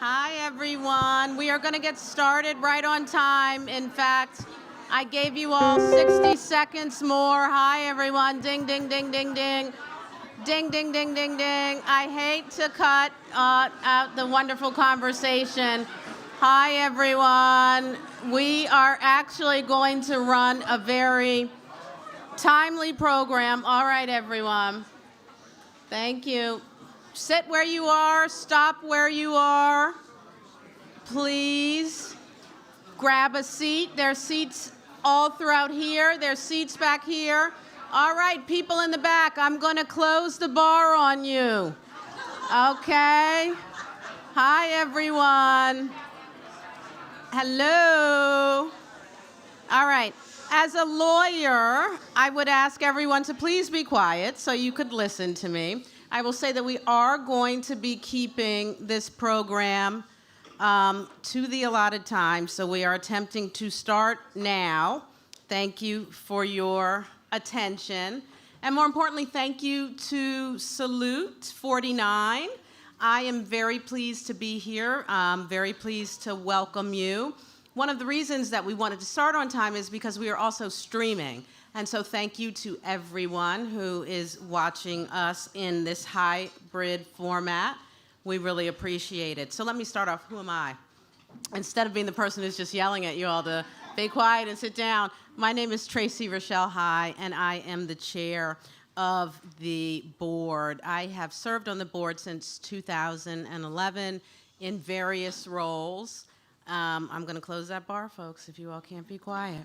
Hi, everyone. We are going to get started right on time. In fact, I gave you all 60 seconds more. Hi, everyone. Ding, ding, ding, ding, ding. Ding, ding, ding, ding, ding. I hate to cut out the wonderful conversation. Hi, everyone. We are actually going to run a very timely program. All right, everyone. Thank you. Sit where you are. Stop where you are. Please grab a seat. There's seats all throughout here. There's seats back here. All right, people in the back, I'm going to close the bar on you. Okay. Hi, everyone. Hello. All right. As a lawyer, I would ask everyone to please be quiet so you could listen to me. I will say that we are going to be keeping this program to the allotted time, so we are attempting to start now. Thank you for your attention. And more importantly, thank you to Salute 49. I am very pleased to be here, very pleased to welcome you. One of the reasons that we wanted to start on time is because we are also streaming. And so thank you to everyone who is watching us in this hybrid format. We really appreciate it. So let me start off. Who am I? Instead of being the person who's just yelling at you all to be quiet and sit down, my name is Tracy Rochelle High, and I am the chair of the board. I have served on the board since 2011 in various roles. I'm going to close that bar, folks, if you all can't be quiet.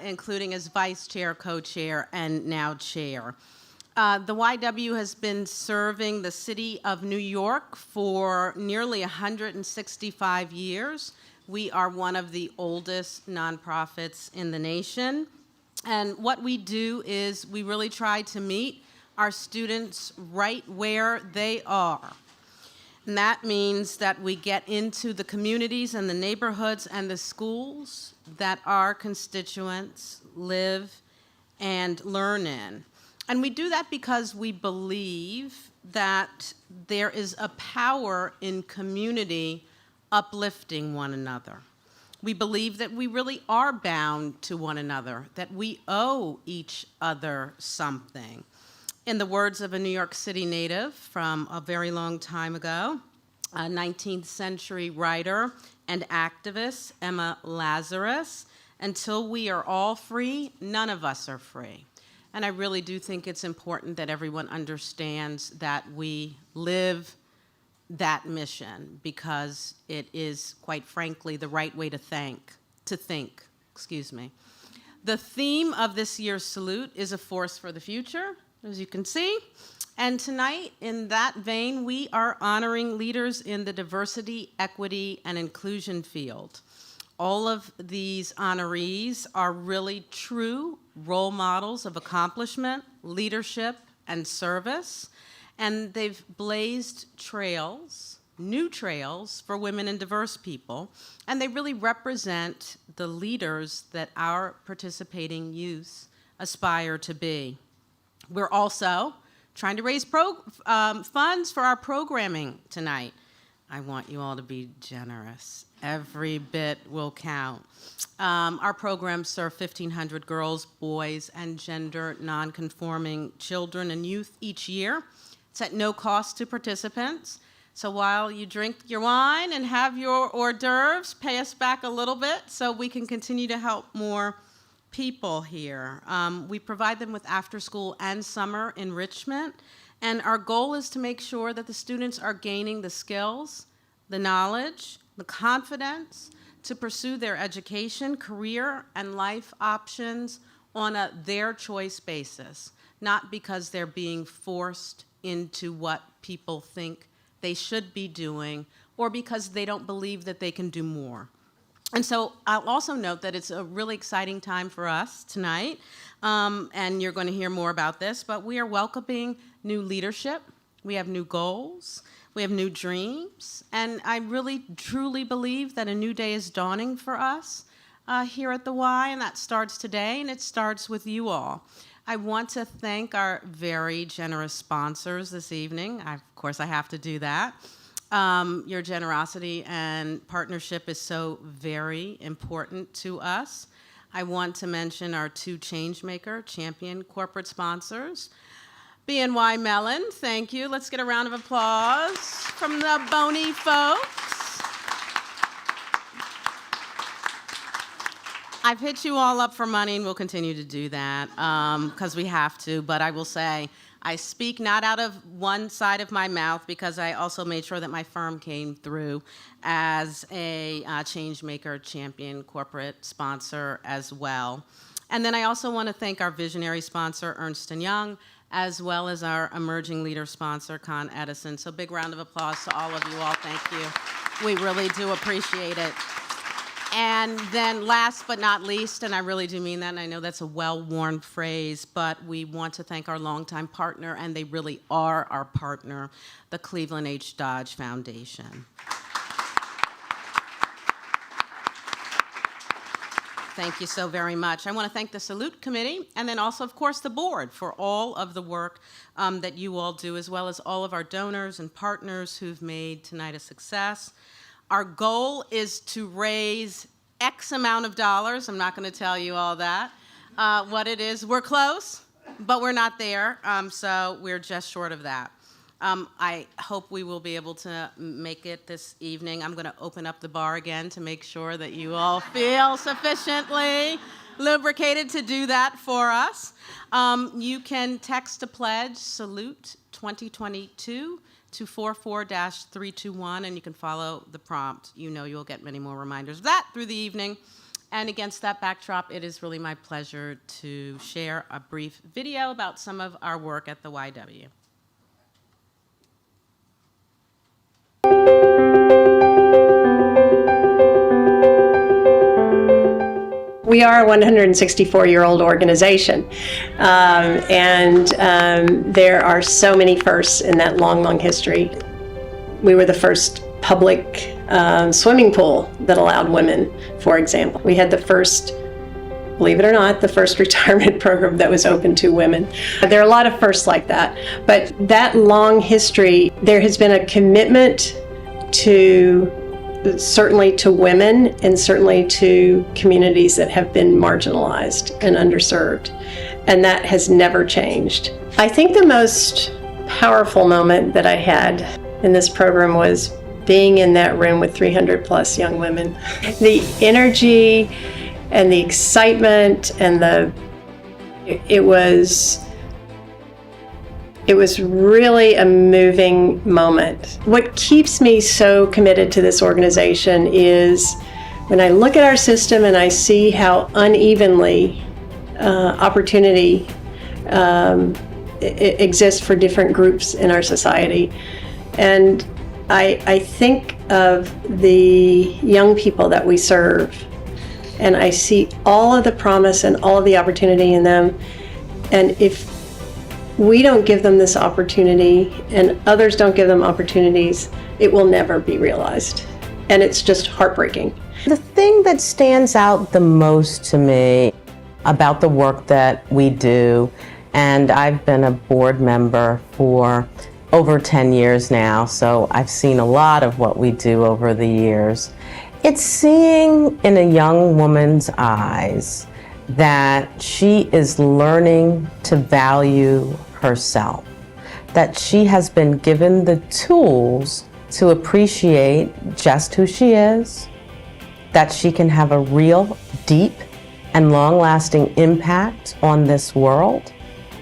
Including as vice chair, co-chair, and now chair. The YW has been serving the city of New York for nearly 165 years. We are one of the oldest nonprofits in the nation. And what we do is we really try to meet our students right where they are. And that means that we get into the communities and the neighborhoods and the schools that our constituents live and learn in. And we do that because we believe that there is a power in community uplifting one another. We believe that we really are bound to one another, that we owe each other something. In the words of a New York City native from a very long time ago, a 19th century writer and activist, Emma Lazarus, until we are all free, none of us are free. And I really do think it's important that everyone understands that we live that mission because it is, quite frankly, the right way to think. The theme of this year's Salute is a force for the future, as you can see. And tonight, in that vein, we are honoring leaders in the diversity, equity, and inclusion field. All of these honorees are really true role models of accomplishment, leadership, and service. And they've blazed trails, new trails for women and diverse people. And they really represent the leaders that our participating youth aspire to be. We're also trying to raise funds for our programming tonight. I want you all to be generous. Every bit will count. Our programs serve 1,500 girls, boys, and gender nonconforming children and youth each year. It's at no cost to participants. So while you drink your wine and have your hors d'oeuvres, pay us back a little bit so we can continue to help more people here. We provide them with after-school and summer enrichment, and our goal is to make sure that the students are gaining the skills, the knowledge, the confidence to pursue their education, career, and life options on a their choice basis, not because they're being forced into what people think they should be doing or because they don't believe that they can do more. And so I'll also note that it's a really exciting time for us tonight, and you're going to hear more about this, but we are welcoming new leadership. We have new goals. We have new dreams. And I really, truly believe that a new day is dawning for us here at the Y, and that starts today, and it starts with you all. I want to thank our very generous sponsors this evening. Of course, I have to do that. Your generosity and partnership is so very important to us. I want to mention our two Changemaker champion corporate sponsors. BNY Mellon, thank you. Let's get a round of applause from the Boney folks. I've hit you all up for money, and we'll continue to do that because we have to, but I will say, I speak not out of one side of my mouth because I also made sure that my firm came through as a Changemaker champion corporate sponsor as well. And then I also want to thank our visionary sponsor, Ernst & Young, as well as our emerging leader sponsor, Con Edison. So big round of applause to all of you all. Thank you. We really do appreciate it. And then last but not least, and I really do mean that, and I know that's a well-worn phrase, but we want to thank our longtime partner, and they really are our partner, the Cleveland H. Dodge Foundation. Thank you so very much. I want to thank the Salute Committee, and then also, of course, the board for all of the work that you all do, as well as all of our donors and partners who've made tonight a success. Our goal is to raise X amount of dollars. I'm not going to tell you all that, what it is. We're close, but we're not there, so we're just short of that. I hope we will be able to make it this evening. I'm going to open up the bar again to make sure that you all feel sufficiently lubricated to do that for us. You can text to pledge Salute 2022 to 44-321, and you can follow the prompt. You know you'll get many more reminders of that through the evening. And against that backdrop, it is really my pleasure to share a brief video about some of our work at the YW. We are a 164-year-old organization, and there are so many firsts in that long, long history. We were the first public swimming pool that allowed women, for example. We had the first, believe it or not, the first retirement program that was open to women. There are a lot of firsts like that, but that long history, there has been a commitment to certainly to women and certainly to communities that have been marginalized and underserved. And that has never changed. I think the most powerful moment that I had in this program was being in that room with 300 plus young women. The energy and the excitement and it was really a moving moment. What keeps me so committed to this organization is when I look at our system and I see how unevenly opportunity exists for different groups in our society. And I think of the young people that we serve, and I see all of the promise and all of the opportunity in them. And if we don't give them this opportunity and others don't give them opportunities, it will never be realized. And it's just heartbreaking. The thing that stands out the most to me about the work that we do, and I've been a board member for over 10 years now, so I've seen a lot of what we do over the years. It's seeing in a young woman's eyes that she is learning to value herself, that she has been given the tools to appreciate just who she is, that she can have a real, deep, and long-lasting impact on this world,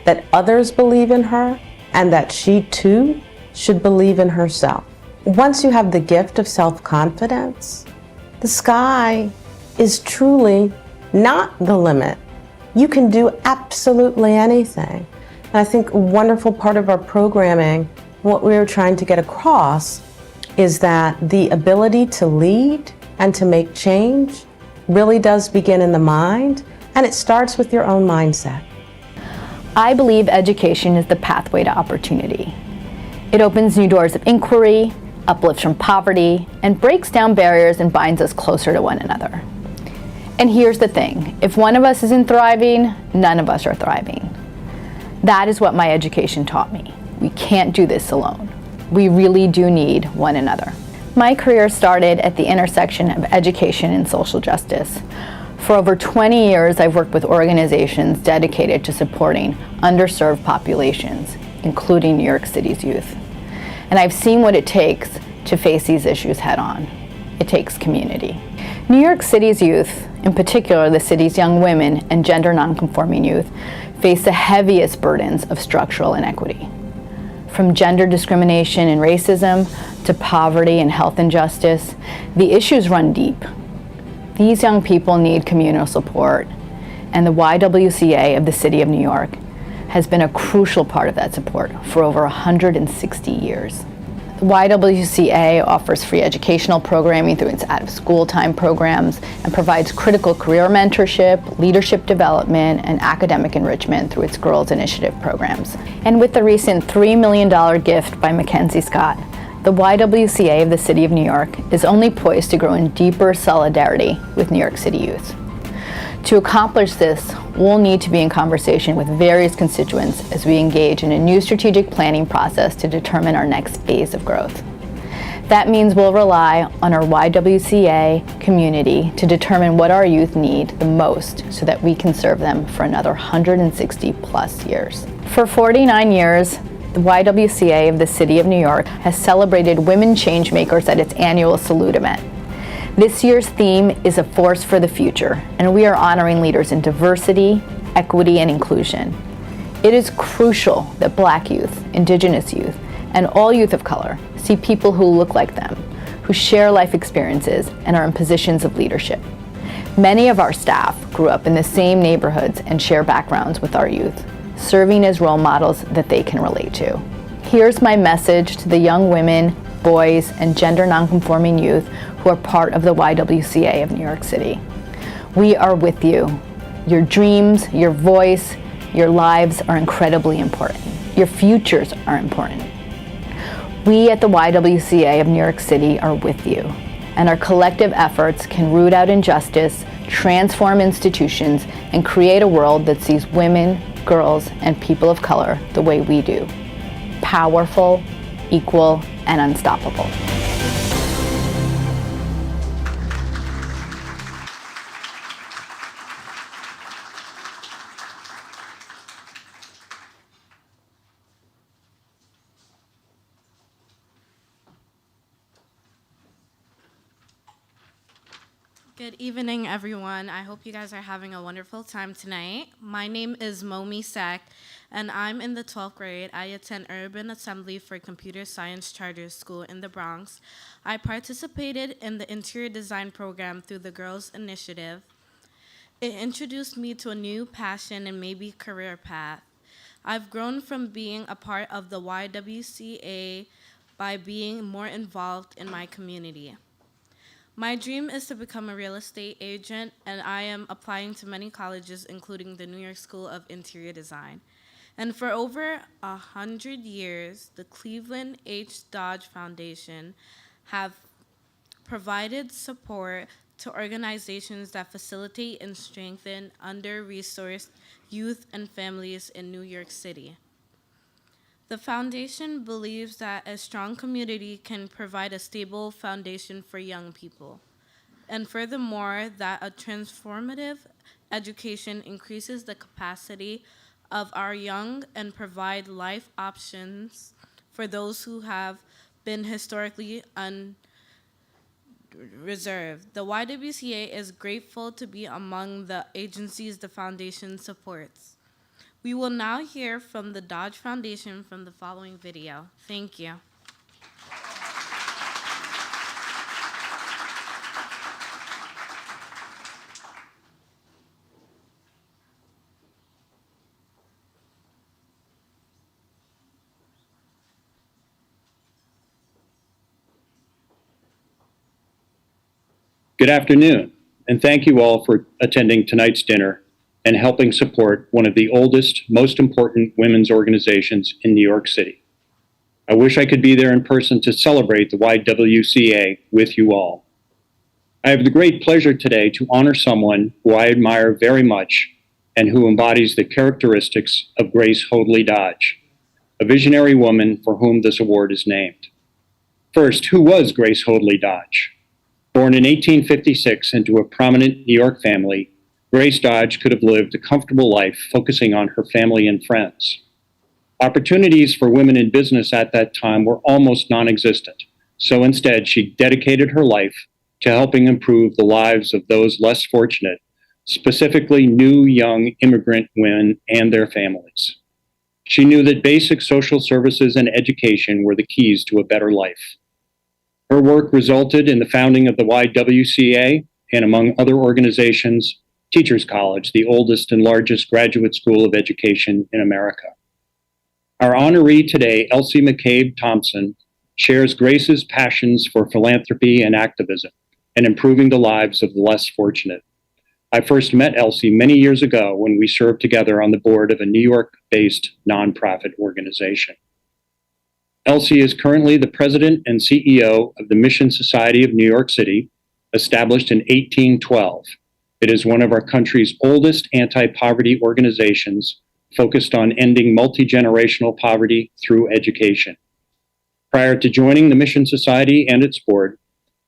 that others believe in her, and that she too should believe in herself. Once you have the gift of self-confidence, the sky is truly not the limit. You can do absolutely anything. And I think a wonderful part of our programming, what we were trying to get across, is that the ability to lead and to make change really does begin in the mind, and it starts with your own mindset. I believe education is the pathway to opportunity. It opens new doors of inquiry, uplifts from poverty, and breaks down barriers and binds us closer to one another. And here's the thing, if one of us isn't thriving, none of us are thriving. That is what my education taught me. We can't do this alone. We really do need one another. My career started at the intersection of education and social justice. For over 20 years, I've worked with organizations dedicated to supporting underserved populations, including New York City's youth. And I've seen what it takes to face these issues head on. It takes community. New York City's youth, in particular the city's young women and gender nonconforming youth, face the heaviest burdens of structural inequity. From gender discrimination and racism to poverty and health injustice, the issues run deep. These young people need communal support, and the YWCA of the City of New York has been a crucial part of that support for over 160 years. The YWCA offers free educational programming through its out-of-school time programs and provides critical career mentorship, leadership development, and academic enrichment through its Girls Initiative programs. And with the recent $3 million gift by Mackenzie Scott, the YWCA of the City of New York is only poised to grow in deeper solidarity with New York City youth. To accomplish this, we'll need to be in conversation with various constituents as we engage in a new strategic planning process to determine our next phase of growth. That means we'll rely on our YWCA community to determine what our youth need the most so that we can serve them for another 160 plus years. For 49 years, the YWCA of the City of New York has celebrated women changemakers at its annual Salute event. This year's theme is a force for the future, and we are honoring leaders in diversity, equity, and inclusion. It is crucial that Black youth, Indigenous youth, and all youth of color see people who look like them, who share life experiences and are in positions of leadership. Many of our staff grew up in the same neighborhoods and share backgrounds with our youth, serving as role models that they can relate to. Here's my message to the young women, boys, and gender nonconforming youth who are part of the YWCA of New York City. We are with you. Your dreams, your voice, your lives are incredibly important. Your futures are important. We at the YWCA of New York City are with you, and our collective efforts can root out injustice, transform institutions, and create a world that sees women, girls, and people of color the way we do. Powerful, equal, and unstoppable. Good evening, everyone. I hope you guys are having a wonderful time tonight. My name is Momi Sack, and I'm in the 12th grade. I attend Urban Assembly for Computer Science Charter School in the Bronx. I participated in the interior design program through the Girls Initiative. It introduced me to a new passion and maybe career path. I've grown from being a part of the YWCA by being more involved in my community. My dream is to become a real estate agent, and I am applying to many colleges, including the New York School of Interior Design. And for over 100 years, the Cleveland H. Dodge Foundation have provided support to organizations that facilitate and strengthen under-resourced youth and families in New York City. The foundation believes that a strong community can provide a stable foundation for young people. And furthermore, that a transformative education increases the capacity of our young and provide life options for those who have been historically unreserved. The YWCA is grateful to be among the agencies the foundation supports. We will now hear from the Dodge Foundation from the following video. Thank you. Good afternoon, and thank you all for attending tonight's dinner and helping support one of the oldest, most important women's organizations in New York City. I wish I could be there in person to celebrate the YWCA with you all. I have the great pleasure today to honor someone who I admire very much and who embodies the characteristics of Grace Hoadley Dodge, a visionary woman for whom this award is named. First, who was Grace Hoadley Dodge? Born in 1856 into a prominent New York family, Grace Dodge could have lived a comfortable life focusing on her family and friends. Opportunities for women in business at that time were almost non-existent, so instead she dedicated her life to helping improve the lives of those less fortunate, specifically new young immigrant women and their families. She knew that basic social services and education were the keys to a better life. Her work resulted in the founding of the YWCA and, among other organizations, Teachers College, the oldest and largest graduate school of education in America. Our honoree today, Elsie McCabe Thompson, shares Grace's passions for philanthropy and activism and improving the lives of the less fortunate. I first met Elsie many years ago when we served together on the board of a New York-based nonprofit organization. Elsie is currently the president and CEO of the Mission Society of New York City, established in 1812. It is one of our country's oldest anti-poverty organizations focused on ending multi-generational poverty through education. Prior to joining the Mission Society and its board,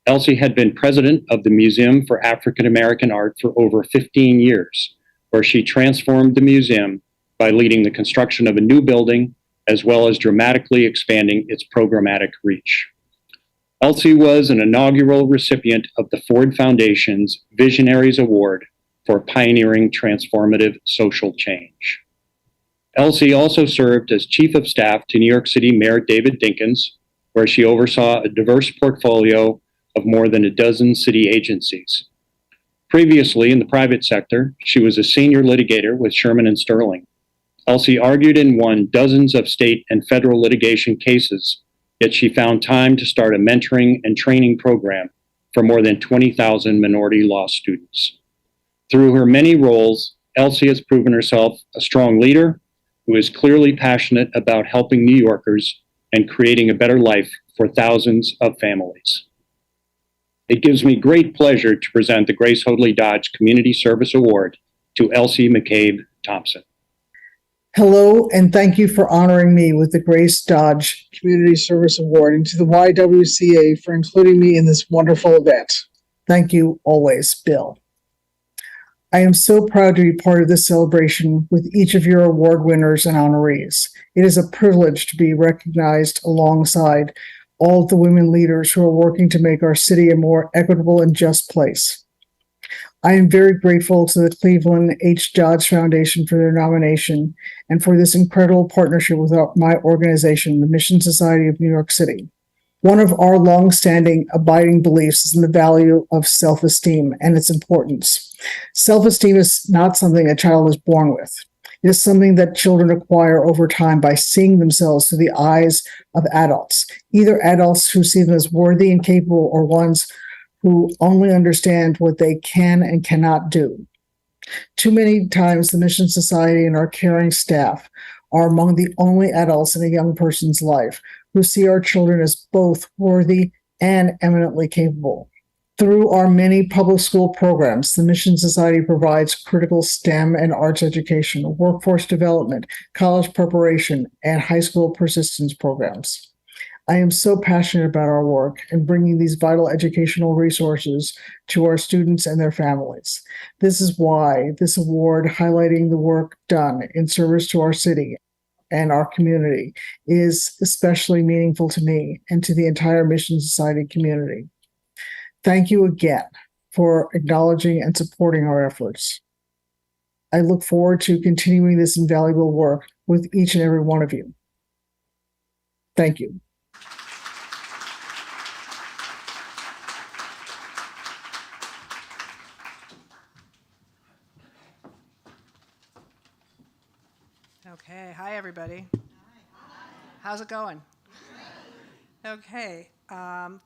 Elsie had been president of the Museum for African American Art for over 15 years, where she transformed the museum by leading the construction of a new building, as well as dramatically expanding its programmatic reach. Elsie was an inaugural recipient of the Ford Foundation's Visionaries Award for pioneering transformative social change. Elsie also served as Chief of Staff to New York City Mayor David Dinkins, where she oversaw a diverse portfolio of more than a dozen city agencies. Previously, in the private sector, she was a senior litigator with Sherman and Sterling. Elsie argued and won dozens of state and federal litigation cases, yet she found time to start a mentoring and training program for more than 20,000 minority law students. Through her many roles, Elsie has proven herself a strong leader who is clearly passionate about helping New Yorkers and creating a better life for thousands of families. It gives me great pleasure to present the Grace Hoadley Dodge Community Service Award to Elsie McCabe Thompson. Hello, and thank you for honoring me with the Grace Dodge Community Service Award, and to the YWCA for including me in this wonderful event. Thank you always, Bill. I am so proud to be part of this celebration with each of your award winners and honorees. It is a privilege to be recognized alongside all of the women leaders who are working to make our city a more equitable and just place. I am very grateful to the Cleveland H. Dodge Foundation for their nomination and for this incredible partnership with my organization, the Mission Society of New York City. One of our longstanding abiding beliefs is in the value of self-esteem and its importance. Self-esteem is not something a child is born with. It is something that children acquire over time by seeing themselves through the eyes of adults, either adults who see them as worthy and capable or ones who only understand what they can and cannot do. Too many times, the Mission Society and our caring staff are among the only adults in a young person's life who see our children as both worthy and eminently capable. Through our many public school programs, the Mission Society provides critical STEM and arts education, workforce development, college preparation, and high school persistence programs. I am so passionate about our work and bringing these vital educational resources to our students and their families. This is why this award highlighting the work done in service to our city and our community is especially meaningful to me and to the entire Mission Society community. Thank you again for acknowledging and supporting our efforts. I look forward to continuing this invaluable work with each and every one of you. Thank you. Okay, hi everybody. How's it going? Okay,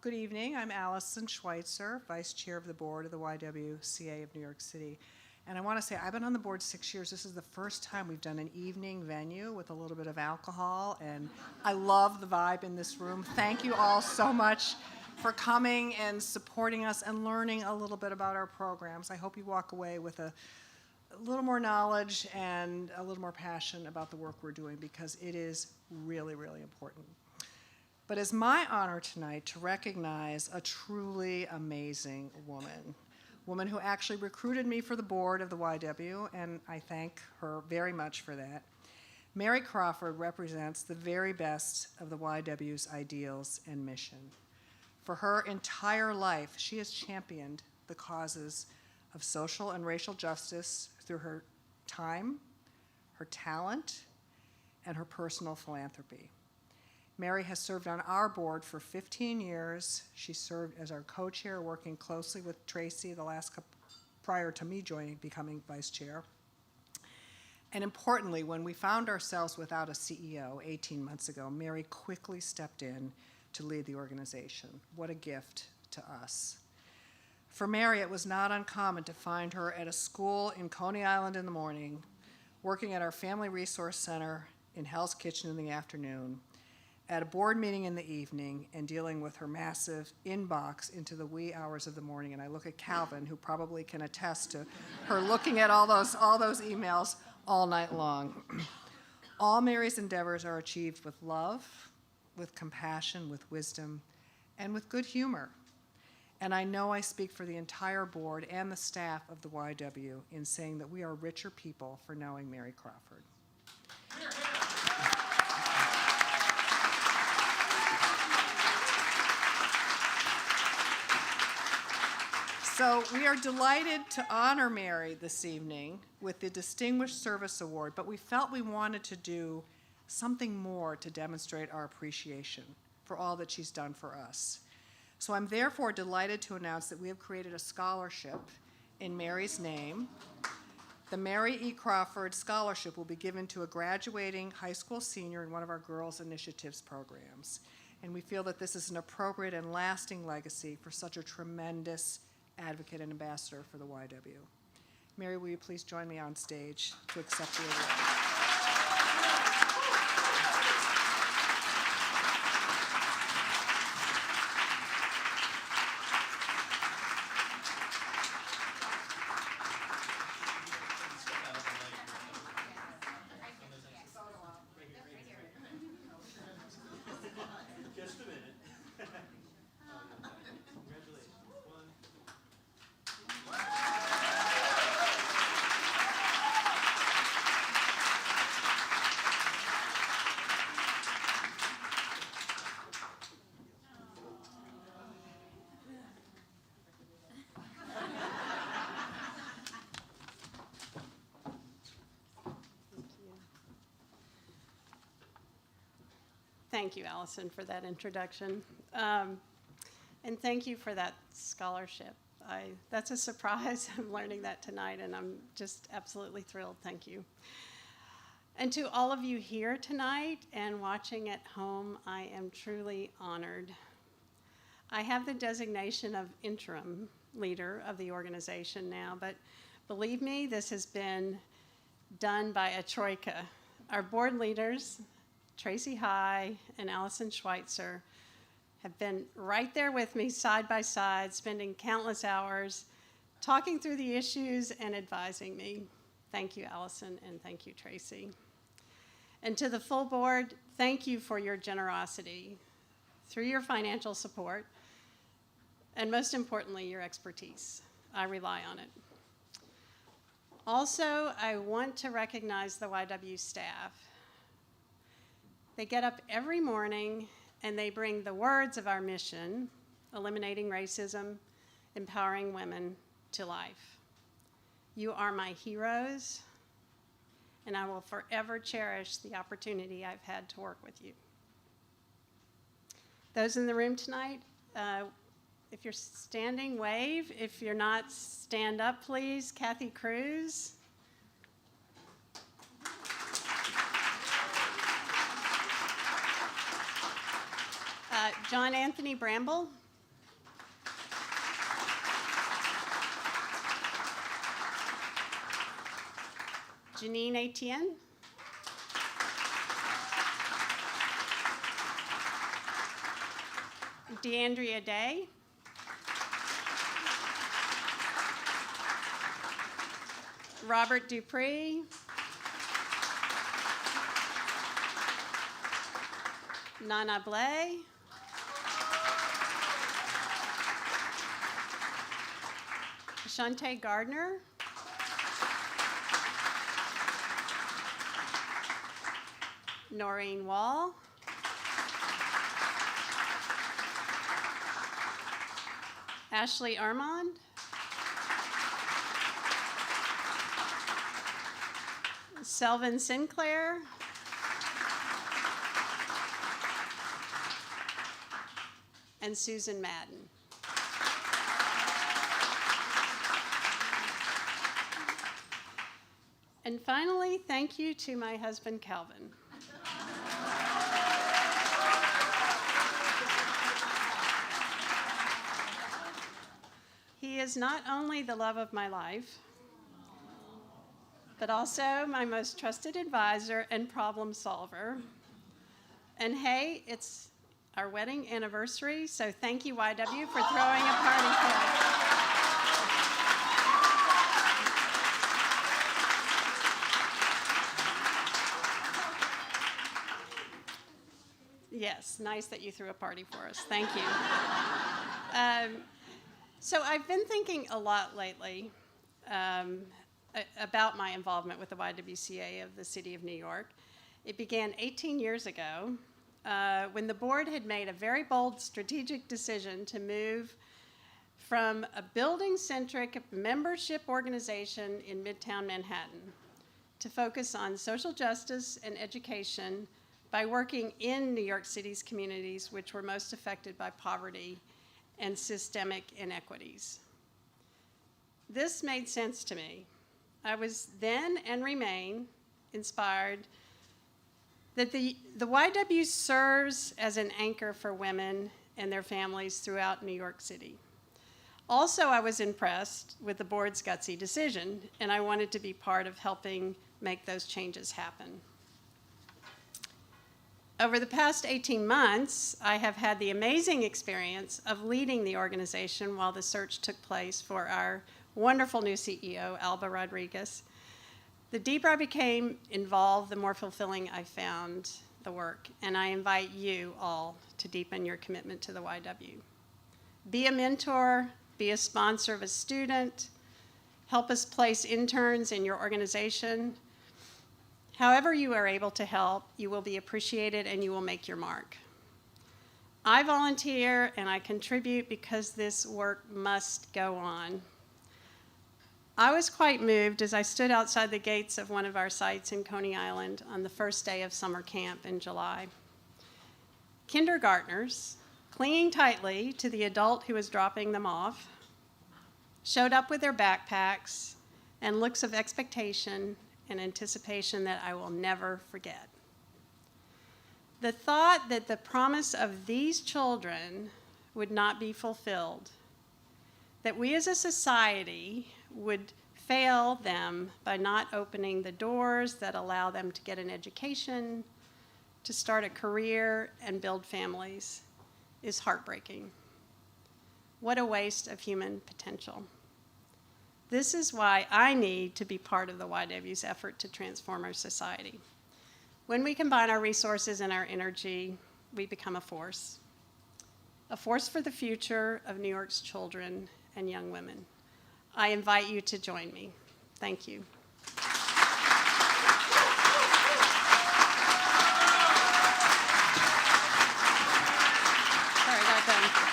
good evening. I'm Allison Schweitzer, Vice Chair of the Board of the YWCA of New York City. And I want to say, I've been on the board 6 years. This is the first time we've done an evening venue with a little bit of alcohol, and I love the vibe in this room. Thank you all so much for coming and supporting us and learning a little bit about our programs. I hope you walk away with a a little more knowledge and a little more passion about the work we're doing, because it is really, really important. But it's my honor tonight to recognize a truly amazing woman who actually recruited me for the board of the YW, and I thank her very much for that. Mary Crawford represents the very best of the YW's ideals and mission. For her entire life, she has championed the causes of social and racial justice through her time, her talent, and her personal philanthropy. Mary has served on our board for 15 years. She served as our co-chair, working closely with Tracy prior to me becoming vice chair. And importantly, when we found ourselves without a CEO 18 months ago, Mary quickly stepped in to lead the organization. What a gift to us. For Mary, it was not uncommon to find her at a school in Coney Island in the morning, working at our Family Resource Center in Hell's Kitchen in the afternoon, at a board meeting in the evening, and dealing with her massive inbox into the wee hours of the morning. And I look at Calvin, who probably can attest to her looking at all those emails all night long. All Mary's endeavors are achieved with love, with compassion, with wisdom, and with good humor. And I know I speak for the entire board and the staff of the YW in saying that we are richer people for knowing Mary Crawford. So we are delighted to honor Mary this evening with the Distinguished Service Award, but we felt we wanted to do something more to demonstrate our appreciation for all that she's done for us. So I'm therefore delighted to announce that we have created a scholarship in Mary's name. The Mary E. Crawford Scholarship will be given to a graduating high school senior in one of our Girls Initiatives programs. And we feel that this is an appropriate and lasting legacy for such a tremendous advocate and ambassador for the YW. Mary, will you please join me on stage to accept the award? Thank you, Allison, for that introduction. And thank you for that scholarship. That's a surprise. I'm learning that tonight, and I'm just absolutely thrilled. Thank you. And to all of you here tonight and watching at home, I am truly honored. I have the designation of interim leader of the organization now, but believe me, this has been done by a troika. Our board leaders, Tracy High and Allison Schweitzer, have been right there with me side by side, spending countless hours talking through the issues and advising me. Thank you, Allison, and thank you, Tracy. And to the full board, thank you for your generosity through your financial support, and most importantly, your expertise. I rely on it. Also, I want to recognize the YW staff. They get up every morning and they bring the words of our mission, eliminating racism, empowering women, to life. You are my heroes, and I will forever cherish the opportunity I've had to work with you. Those in the room tonight, if you're standing, wave. If you're not, stand up, please. Kathy Cruz. John Anthony Bramble. Janine Etienne. DeAndrea Day. Robert Dupree. Nana Blay. Shante Gardner. Noreen Wall. Ashley Armand. Selvin Sinclair. And Susan Madden. And finally, thank you to my husband, Calvin. He is not only the love of my life, but also my most trusted advisor and problem solver. And hey, it's our wedding anniversary, so thank you, YW, for throwing a party for us. Yes, nice that you threw a party for us. Thank you. So I've been thinking a lot lately about my involvement with the YWCA of the City of New York. It began 18 years ago when the board had made a very bold strategic decision to move from a building-centric membership organization in Midtown Manhattan to focus on social justice and education by working in New York City's communities which were most affected by poverty and systemic inequities. This made sense to me. I was then and remain inspired that the YW serves as an anchor for women and their families throughout New York City. Also, I was impressed with the board's gutsy decision, and I wanted to be part of helping make those changes happen. Over the past 18 months, I have had the amazing experience of leading the organization while the search took place for our wonderful new CEO, Alba Rodriguez. The deeper I became involved, the more fulfilling I found the work, and I invite you all to deepen your commitment to the YW. Be a mentor, be a sponsor of a student, help us place interns in your organization. However you are able to help, you will be appreciated and you will make your mark. I volunteer and I contribute because this work must go on. I was quite moved as I stood outside the gates of one of our sites in Coney Island on the first day of summer camp in July. Kindergartners, clinging tightly to the adult who was dropping them off, showed up with their backpacks and looks of expectation and anticipation that I will never forget. The thought that the promise of these children would not be fulfilled, that we as a society would fail them by not opening the doors that allow them to get an education, to start a career, and build families, is heartbreaking. What a waste of human potential. This is why I need to be part of the YW's effort to transform our society. When we combine our resources and our energy, we become a force for the future of New York's children and young women. I invite you to join me. Thank you. Sorry about that.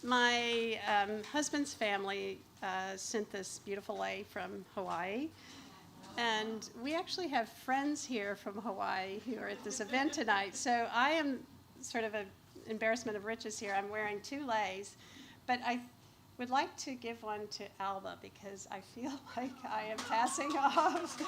My husband's family sent this beautiful lei from Hawaii, and we actually have friends here from Hawaii who are at this event tonight. So I am sort of an embarrassment of riches here. I'm wearing two leis, but I would like to give one to Alba because I feel like I am passing off.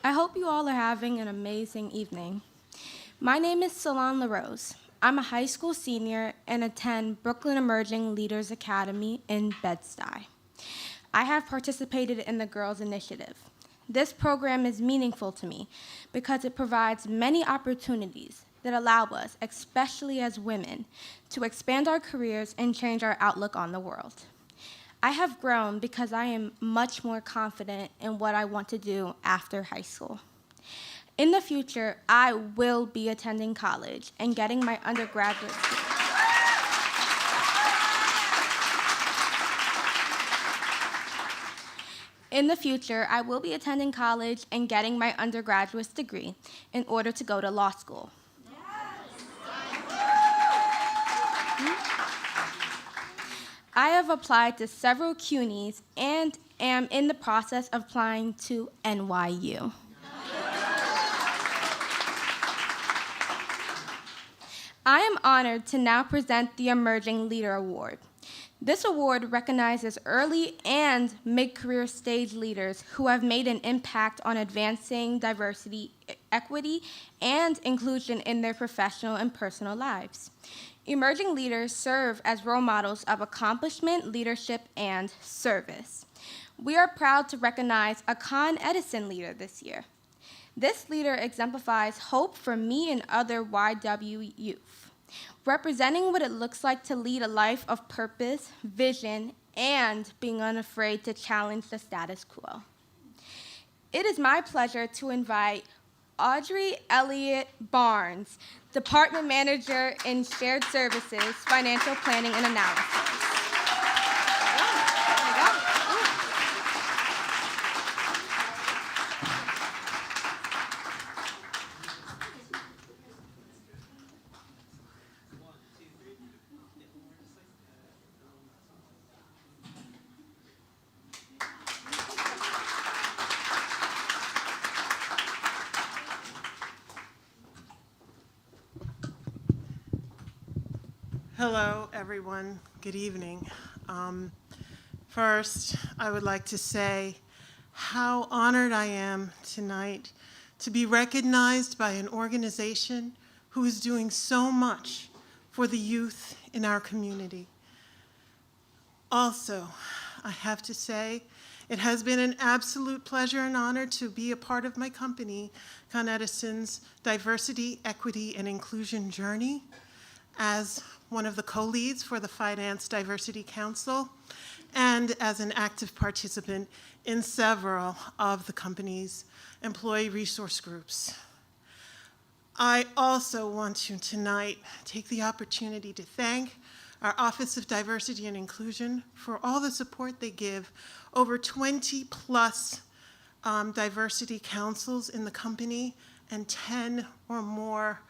I hope you all are having an amazing evening. My name is Solange LaRose. I'm a high school senior and attend Brooklyn Emerging Leaders Academy in Bed-Stuy. I have participated in the Girls Initiative. This program is meaningful to me because it provides many opportunities that allow us, especially as women, to expand our careers and change our outlook on the world. I have grown because I am much more confident in what I want to do after high school. In the future, I will be attending college and getting my undergraduate degree. In the future, I will be attending college and getting my undergraduate degree in order to go to law school. I have applied to several CUNYs and am in the process of applying to NYU. I am honored to now present the Emerging Leader Award. This award recognizes early and mid-career stage leaders who have made an impact on advancing diversity, equity, and inclusion in their professional and personal lives. Emerging leaders serve as role models of accomplishment, leadership, and service. We are proud to recognize a Con Edison leader this year. This leader exemplifies hope for me and other YW youth, representing what it looks like to lead a life of purpose, vision, and being unafraid to challenge the status quo. It is my pleasure to invite Audrey Elliott Barnes, Department Manager in Shared Services, Financial Planning and Analysis. Hello, everyone. Good evening. First, I would like to say how honored I am tonight to be recognized by an organization who is doing so much for the youth in our community. Also, I have to say, it has been an absolute pleasure and honor to be a part of my company, Con Edison's Diversity, Equity, and Inclusion Journey, as one of the co-leads for the Finance Diversity Council, and as an active participant in several of the company's employee resource groups. I also want to tonight take the opportunity to thank our Office of Diversity and Inclusion for all the support they give over 20 plus diversity councils in the company and 10 or more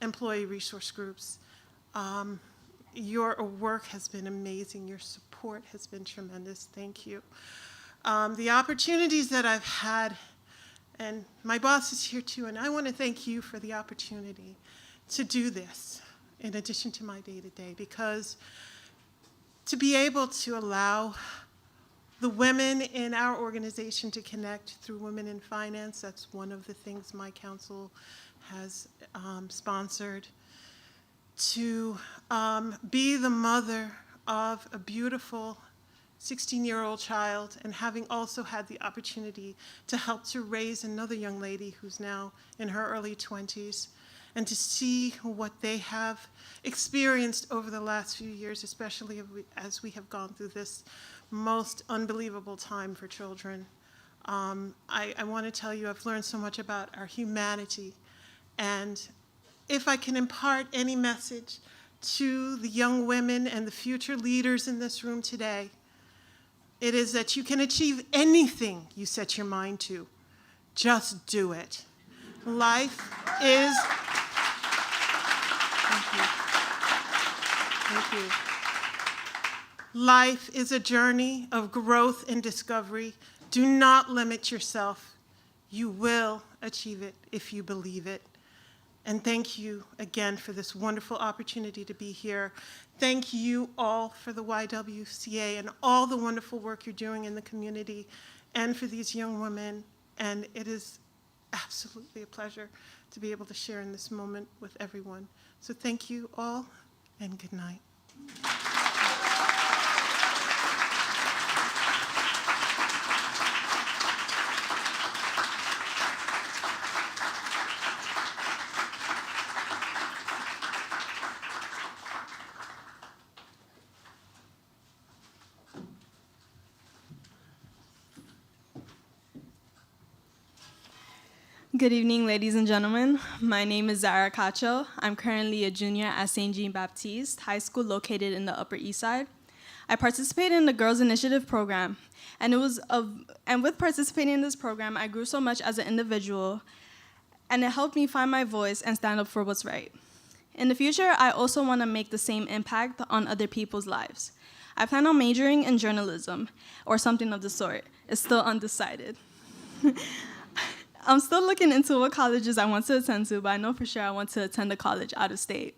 employee resource groups. Your work has been amazing. Your support has been tremendous. Thank you. The opportunities that I've had, and my boss is here too, and I want to thank you for the opportunity to do this in addition to my day-to-day, because to be able to allow the women in our organization to connect through Women in Finance, that's one of the things my council has sponsored, to be the mother of a beautiful 16-year-old child, and having also had the opportunity to help to raise another young lady who's now in her early 20s, and to see what they have experienced over the last few years, especially as we have gone through this most unbelievable time for children. I want to tell you, I've learned so much about our humanity, and if I can impart any message to the young women and the future leaders in this room today, it is that you can achieve anything you set your mind to. Just do it. Life is... Thank you. Life is a journey of growth and discovery. Do not limit yourself. You will achieve it if you believe it. And thank you again for this wonderful opportunity to be here. Thank you all for the YWCA and all the wonderful work you're doing in the community, and for these young women And it is absolutely a pleasure to be able to share in this moment with everyone. So thank you all, and good night. Good evening, ladies and gentlemen. My name is Zara Cacho. I'm currently a junior at St. Jean Baptiste High School located in the Upper East Side. I participated in the Girls Initiative program, and with participating in this program, I grew so much as an individual, and it helped me find my voice and stand up for what's right. In the future, I also want to make the same impact on other people's lives. I plan on majoring in journalism or something of the sort. It's still undecided. I'm still looking into what colleges I want to attend to, but I know for sure I want to attend a college out of state.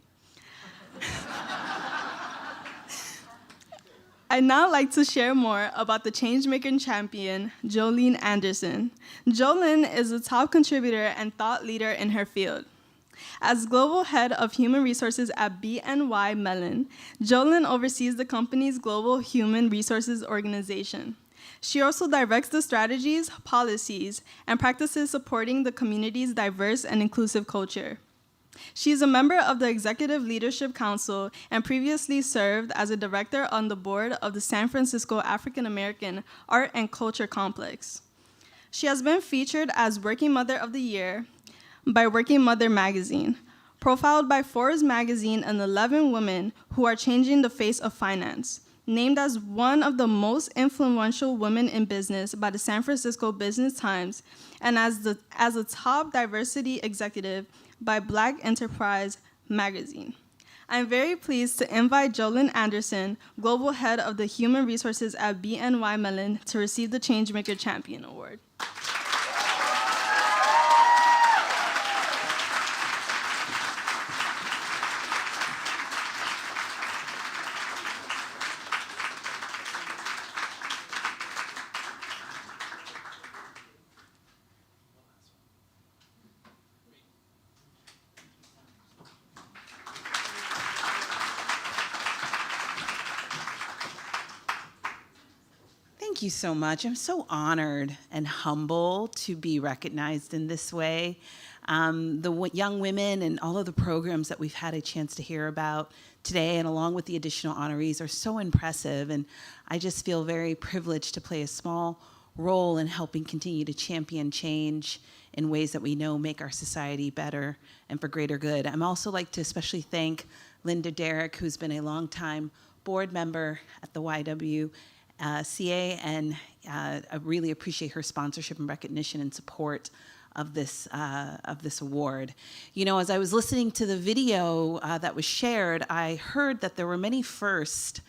I'd now like to share more about the Changemaker champion, Jolene Anderson. Jolene is a top contributor and thought leader in her field. As global head of human resources at BNY Mellon, Jolene oversees the company's global human resources organization. She also directs the strategies, policies, and practices supporting the community's diverse and inclusive culture. She is a member of the Executive Leadership Council and previously served as a director on the board of the San Francisco African American Art and Culture Complex. She has been featured as Working Mother of the Year by Working Mother magazine, profiled by Forbes magazine and 11 women who are changing the face of finance, named as one of the most influential women in business by the San Francisco Business Times, and as a top diversity executive by Black Enterprise magazine. I'm very pleased to invite Jolene Anderson, Global Head of the Human Resources at BNY Mellon, to receive the Changemaker Champion Award. Thank you so much. I'm so honored and humble to be recognized in this way. Young women and all of the programs that we've had a chance to hear about today, and along with the additional honorees, are so impressive. And I just feel very privileged to play a small role in helping continue to champion change in ways that we know make our society better and for greater good. I'm also like to especially thank Linda Derrick, who's been a longtime board member at the YWCA, and I really appreciate her sponsorship and recognition and support of this award. You know, as I was listening to the video that was shared, I heard that there were many firsts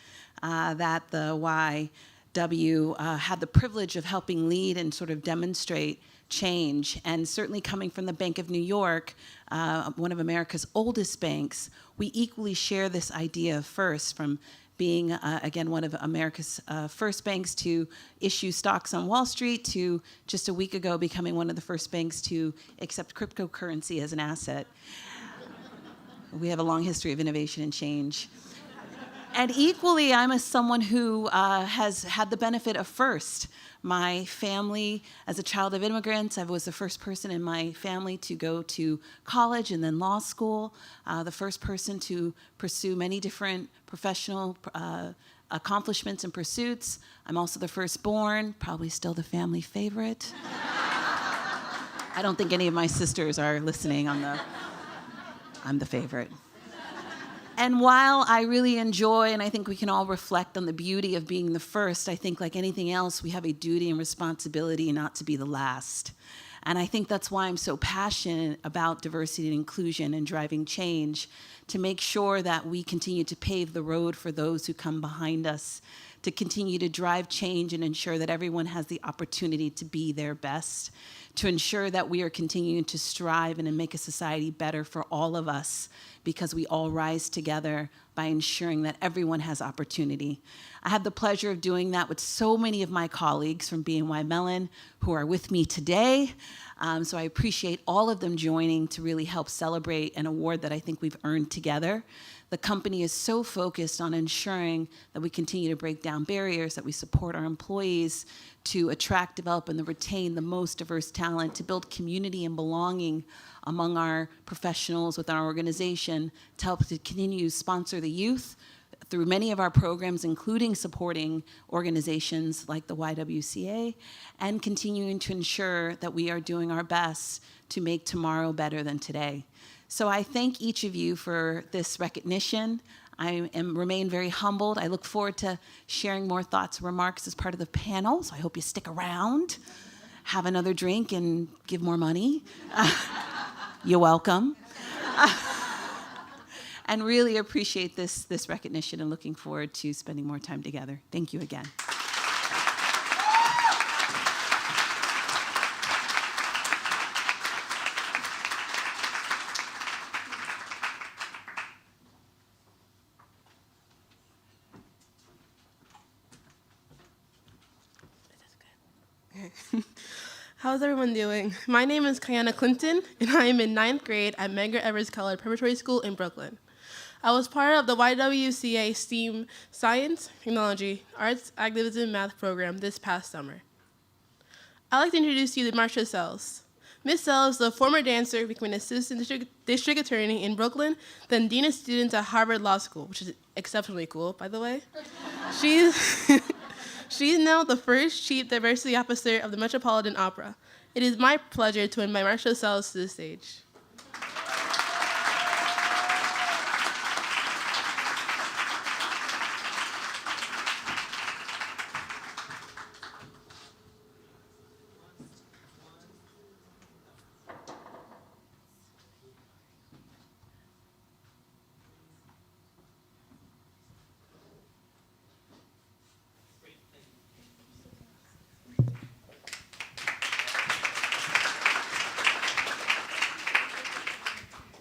that the YW had the privilege of helping lead and sort of demonstrate change. And certainly coming from the Bank of New York, one of America's oldest banks, we equally share this idea of first, from being, again, one of America's first banks to issue stocks on Wall Street, to just a week ago becoming one of the first banks to accept cryptocurrency as an asset. We have a long history of innovation and change. And equally, I'm someone who has had the benefit of first. My family, as a child of immigrants, I was the first person in my family to go to college and then law school, the first person to pursue many different professional accomplishments and pursuits. I'm also the firstborn, probably still the family favorite. I don't think any of my sisters are listening on I'm the favorite. And while I really enjoy, and I think we can all reflect on the beauty of being the first, I think like anything else, we have a duty and responsibility not to be the last. And I think that's why I'm so passionate about diversity and inclusion and driving change, to make sure that we continue to pave the road for those who come behind us, to continue to drive change and ensure that everyone has the opportunity to be their best, to ensure that we are continuing to strive and to make a society better for all of us, because we all rise together by ensuring that everyone has opportunity. I have the pleasure of doing that with so many of my colleagues from BNY Mellon who are with me today. So I appreciate all of them joining to really help celebrate an award that I think we've earned together. The company is so focused on ensuring that we continue to break down barriers, that we support our employees to attract, develop, and retain the most diverse talent, to build community and belonging among our professionals within our organization, to help to continue to sponsor the youth through many of our programs, including supporting organizations like the YWCA, and continuing to ensure that we are doing our best to make tomorrow better than today. So I thank each of you for this recognition. I remain very humbled. I look forward to sharing more thoughts and remarks as part of the panel, so I hope you stick around, have another drink, and give more money. You're welcome. And really appreciate this recognition and looking forward to spending more time together. Thank you again. How's everyone doing? My name is Kiana Clinton, and I am in 9th grade at Medgar Evers College Preparatory School in Brooklyn. I was part of the YWCA STEAM Science, Technology, Arts, Activism, Math program this past summer. I'd like to introduce you to Marcia Sells. Ms. Sells is a former dancer, becoming an assistant district attorney in Brooklyn, then dean of students at Harvard Law School, which is exceptionally cool, by the way. She's now the first Chief Diversity Officer of the Metropolitan Opera. It is my pleasure to invite Marcia Sells to the stage.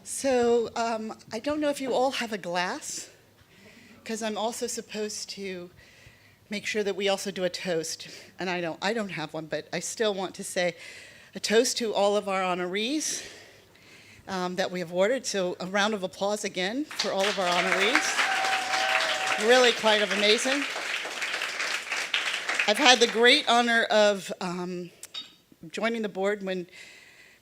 So I don't know if you all have a glass, because I'm also supposed to make sure that we also do a toast. And I don't have one, but I still want to say a toast to all of our honorees that we have awarded. So a round of applause again for all of our honorees. Really quite amazing. I've had the great honor of joining the board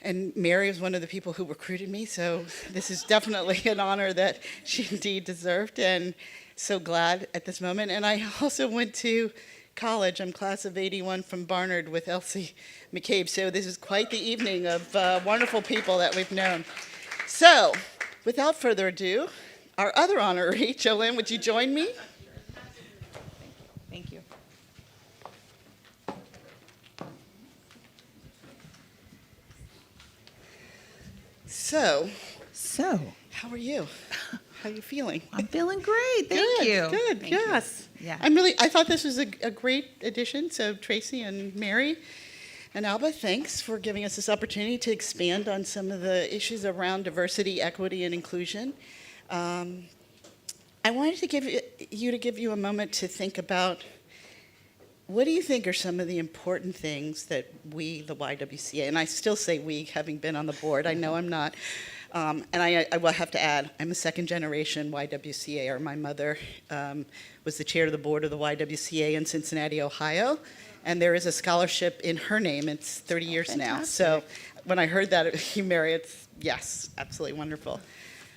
and Mary was one of the people who recruited me, so this is definitely an honor that she indeed deserved, and so glad at this moment. And I also went to college. I'm class of 81 from Barnard with Elsie McCabe, so this is quite the evening of wonderful people that we've known. So, without further ado, our other honoree, Jolynn, would you join me? Thank you. So, how are you? How are you feeling? I'm feeling great. Thank you. Good. Thank Yes. You. Yeah. I thought this was a great addition. So Tracy and Mary and Alba, thanks for giving us this opportunity to expand on some of the issues around diversity, equity, and inclusion. I wanted to give you a moment to think about, what do you think are some of the important things that we, the YWCA, and I still say we, having been on the board, I know I'm not, and I will have to add, I'm a second generation YWCA, or my mother was the chair of the board of the YWCA in Cincinnati, Ohio, and there is a scholarship in her name. It's 30 years now. So when I heard that, you, Mary, it's, yes, absolutely wonderful.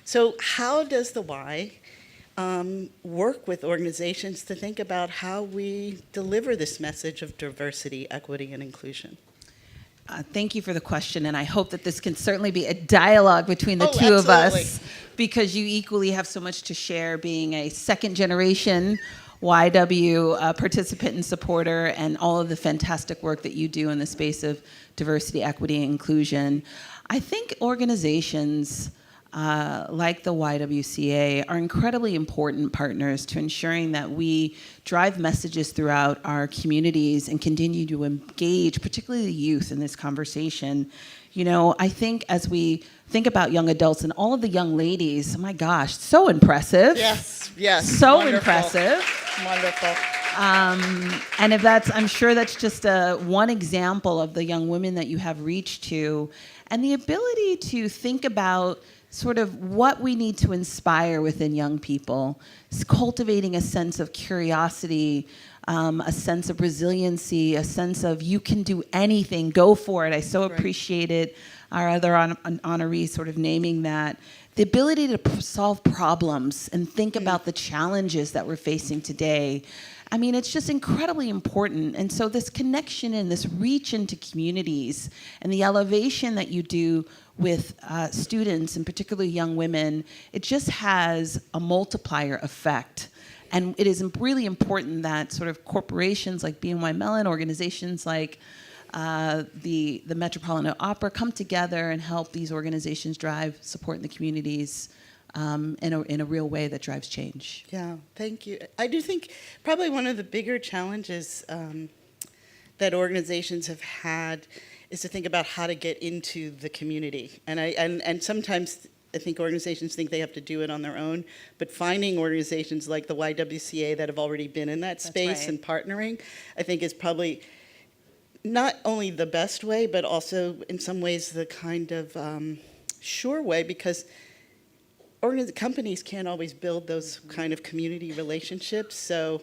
So how does the Y work with organizations to think about how we deliver this message of diversity, equity, and inclusion? Thank you for the question, and I hope that this can certainly be a dialogue between the two of us, because you equally have so much to share, being a second-generation YW participant and supporter, and all of the fantastic work that you do in the space of diversity, equity, and inclusion. I think organizations like the YWCA are incredibly important partners to ensuring that we drive messages throughout our communities and continue to engage, particularly the youth, in this conversation. You know, I think as we think about young adults and all of the young ladies, oh my gosh, so impressive. Yes, yes. So wonderful. impressive. Wonderful. And if that's, I'm sure that's just one example of the young women that you have reached to, and the ability to think about sort of what we need to inspire within young people, cultivating a sense of curiosity, a sense of resiliency, a sense of you can do anything, go for it. I so appreciated our other honoree sort of naming that. The ability to solve problems and think about the challenges that we're facing today. I mean, it's just incredibly important. And so this connection and this reach into communities and the elevation that you do with students, and particularly young women, it just has a multiplier effect. And it is really important that sort of corporations like BNY Mellon, organizations like the Metropolitan Opera come together and help these organizations drive support in the communities in a real way that drives change. Yeah, thank you. I do think probably one of the bigger challenges that organizations have had is to think about how to get into the community. And sometimes I think organizations think they have to do it on their own, but finding organizations like the YWCA that have already been in that space and partnering, I think is probably not only the best way, but also in some ways the kind of sure way, because companies can't always build those kind of community relationships. So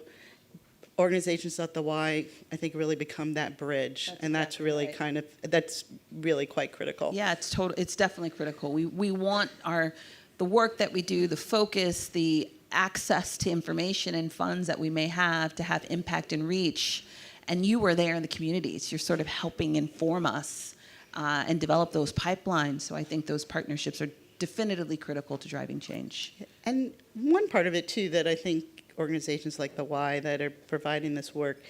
organizations like the Y, I think, really become that bridge, and that's really that's really quite critical. Yeah, it's definitely critical. We want the work that we do, the focus, the access to information and funds that we may have to have impact and reach. And you were there in the communities. You're sort of helping inform us and develop those pipelines. So I think those partnerships are definitively critical to driving change. And one part of it, too, that I think organizations like the Y that are providing this work,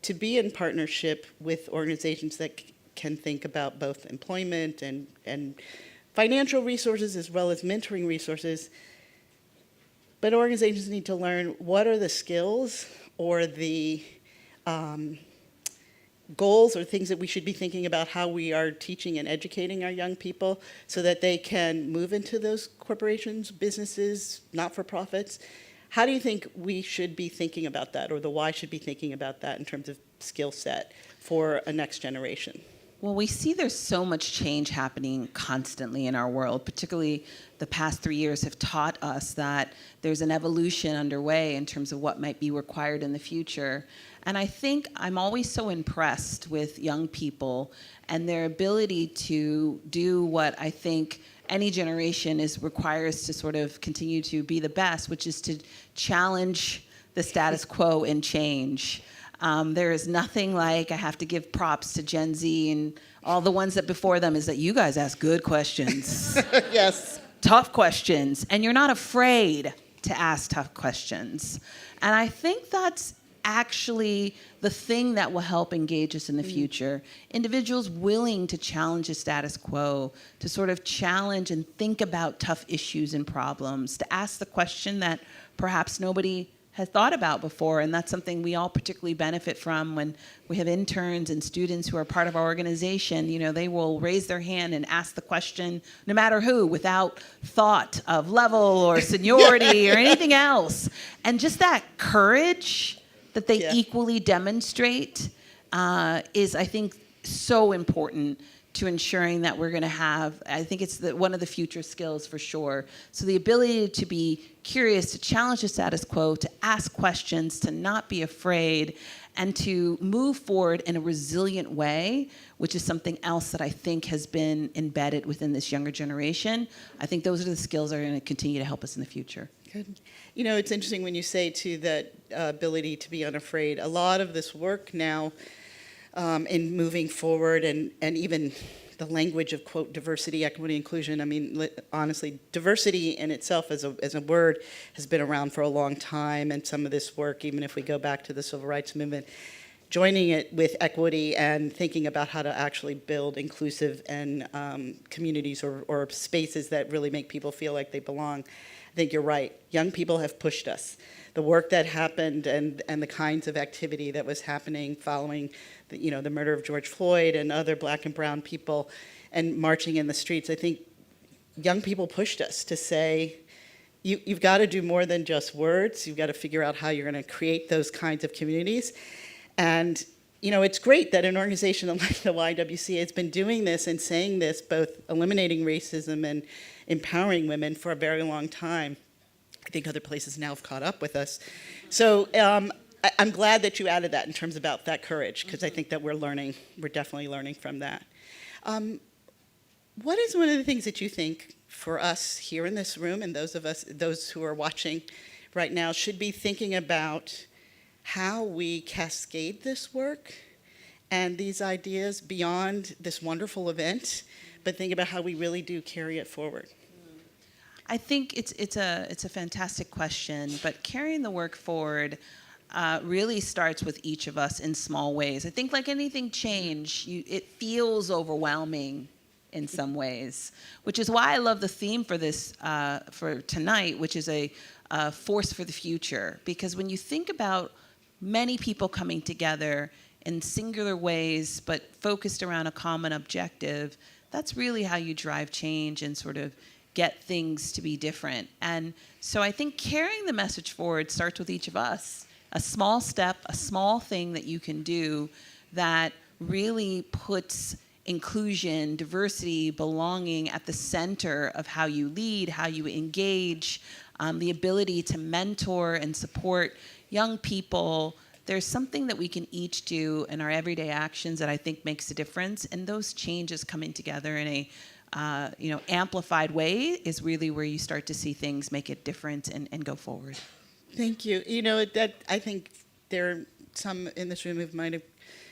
to be in partnership with organizations that can think about both employment and financial resources as well as mentoring resources. But organizations need to learn what are the skills or the goals or things that we should be thinking about how we are teaching and educating our young people so that they can move into those corporations, businesses, not-for-profits. How do you think we should be thinking about that, or the Y should be thinking about that in terms of skill set for a next generation? Well, we see there's so much change happening constantly in our world, particularly the past 3 years have taught us that there's an evolution underway in terms of what might be required in the future. And I think I'm always so impressed with young people and their ability to do what I think any generation requires to sort of continue to be the best, which is to challenge the status quo and change. There is nothing like, I have to give props to Gen Z and all the ones that before them, is that you guys ask good questions. Yes. Tough questions. And you're not afraid to ask tough questions. And I think that's actually the thing that will help engage us in the future. Individuals willing to challenge the status quo, to sort of challenge and think about tough issues and problems, to ask the question that perhaps nobody has thought about before. And that's something we all particularly benefit from when we have interns and students who are part of our organization. You know, they will raise their hand and ask the question, no matter who, without thought of level or seniority or anything else. And just that courage that they equally demonstrate is, I think, so important to ensuring that we're going to have, I think it's one of the future skills for sure. So the ability to be curious, to challenge the status quo, to ask questions, to not be afraid, and to move forward in a resilient way, which is something else that I think has been embedded within this younger generation. I think those are the skills that are going to continue to help us in the future. Good. You know, it's interesting when you say, too, that ability to be unafraid. A lot of this work now in moving forward and even the language of, quote, diversity, equity, inclusion. I mean, honestly, diversity in itself as a word has been around for a long time, and some of this work, even if we go back to the Civil Rights Movement, joining it with equity and thinking about how to actually build inclusive and communities or spaces that really make people feel like they belong. I think you're right. Young people have pushed us. The work that happened and the kinds of activity that was happening following the murder of George Floyd and other black and brown people and marching in the streets, I think young people pushed us to say, you've got to do more than just words. You've got to figure out how you're going to create those kinds of communities. And it's great that an organization like the YWCA has been doing this and saying this, both eliminating racism and empowering women for a very long time. I think other places now have caught up with us. So I'm glad that you added that in terms about that courage, because I think that we're definitely learning from that. What is one of the things that you think for us here in this room and those who are watching right now should be thinking about how we cascade this work and these ideas beyond this wonderful event, but think about how we really do carry it forward? I think it's a fantastic question, but carrying the work forward really starts with each of us in small ways. I think like anything change, it feels overwhelming in some ways, which is why I love the theme for this for tonight, which is a force for the future. Because when you think about many people coming together in singular ways, but focused around a common objective, that's really how you drive change and sort of get things to be different. And so I think carrying the message forward starts with each of us. A small step, a small thing that you can do that really puts inclusion, diversity, belonging at the center of how you lead, how you engage, the ability to mentor and support young people. There's something that we can each do in our everyday actions that I think makes a difference, and those changes coming together in a amplified way is really where you start to see things make a difference and go forward. Thank you. That I think there are some in this room who might have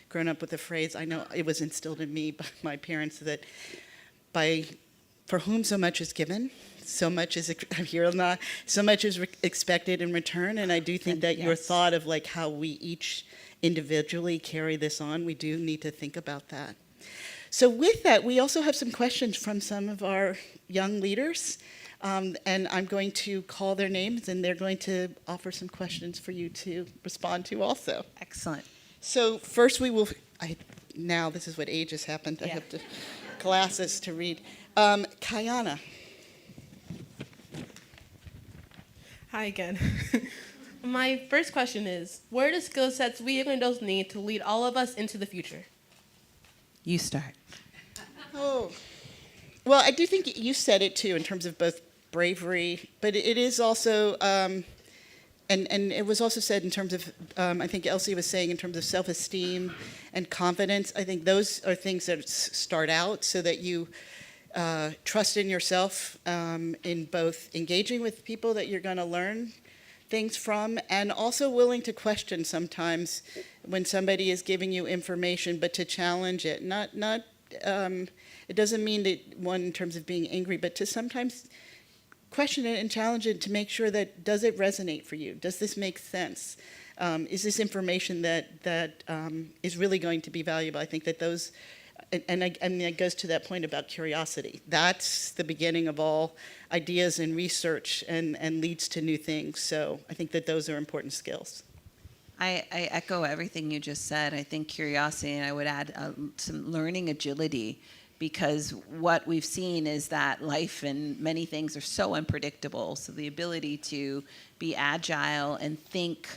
grown up with the phrase. I know it was instilled in me by my parents that for whom so much is given, so much is expected in return. And I do think that your thought of like how we each individually carry this on, we do need to think about that. So with that, we also have some questions from some of our young leaders. And I'm going to call their names, and they're going to offer some questions for you to respond to also. Excellent. So first now this is what age has happened. I have glasses to read. Kayana. Hi again. My first question is, what are the skill sets we young adults need to lead all of us into the future? You start. Oh, well, I do think you said it too in terms of both bravery, but it is also, and it was also said in terms of, I think Elsie was saying in terms of self-esteem and confidence. I think those are things that start out so that you trust in yourself in both engaging with people that you're going to learn things from, and also willing to question sometimes when somebody is giving you information, but to challenge it. It doesn't mean that one in terms of being angry, but to sometimes question it and challenge it to make sure that, does it resonate for you? Does this make sense? Is this information that is really going to be valuable? I think that those, and it goes to that point about curiosity. That's the beginning of all ideas and research and leads to new things. So I think that those are important skills. I echo everything you just said. I think curiosity, and I would add some learning agility, because what we've seen is that life and many things are so unpredictable. So the ability to be agile and think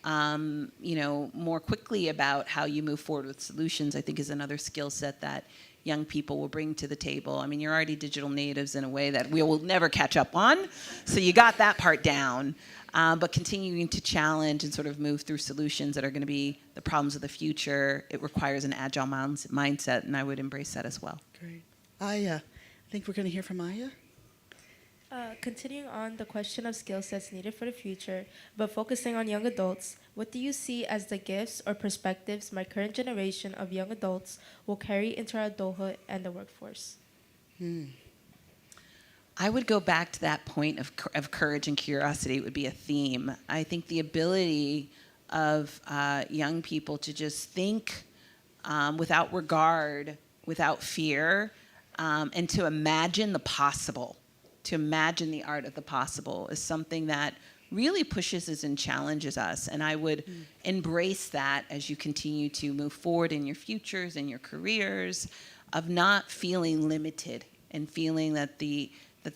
more quickly about how you move forward with solutions, I think is another skill set that young people will bring to the table. I mean, you're already digital natives in a way that we will never catch up on, so you got that part down. But continuing to challenge and sort of move through solutions that are going to be the problems of the future, it requires an agile mindset, and I would embrace that as well. Great. Aya, I think we're going to hear from Aya. Continuing on the question of skill sets needed for the future, but focusing on young adults, what do you see as the gifts or perspectives my current generation of young adults will carry into our adulthood and the workforce? I would go back to that point of courage and curiosity. It would be a theme. I think the ability of young people to just think without regard, without fear, and to imagine the possible, to imagine the art of the possible is something that really pushes us and challenges us. And I would embrace that as you continue to move forward in your futures and your careers, of not feeling limited and feeling that the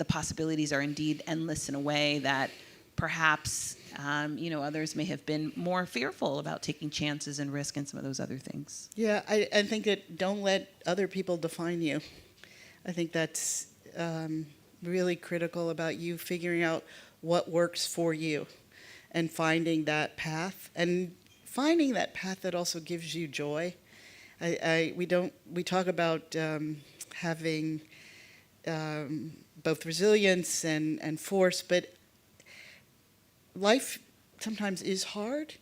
possibilities are indeed endless in a way that perhaps others may have been more fearful about taking chances and risk and some of those other things. Yeah, I think that don't let other people define you. I think that's really critical about you figuring out what works for you and finding that path, and finding that path that also gives you joy. We talk about having both resilience and force, but life sometimes is hard,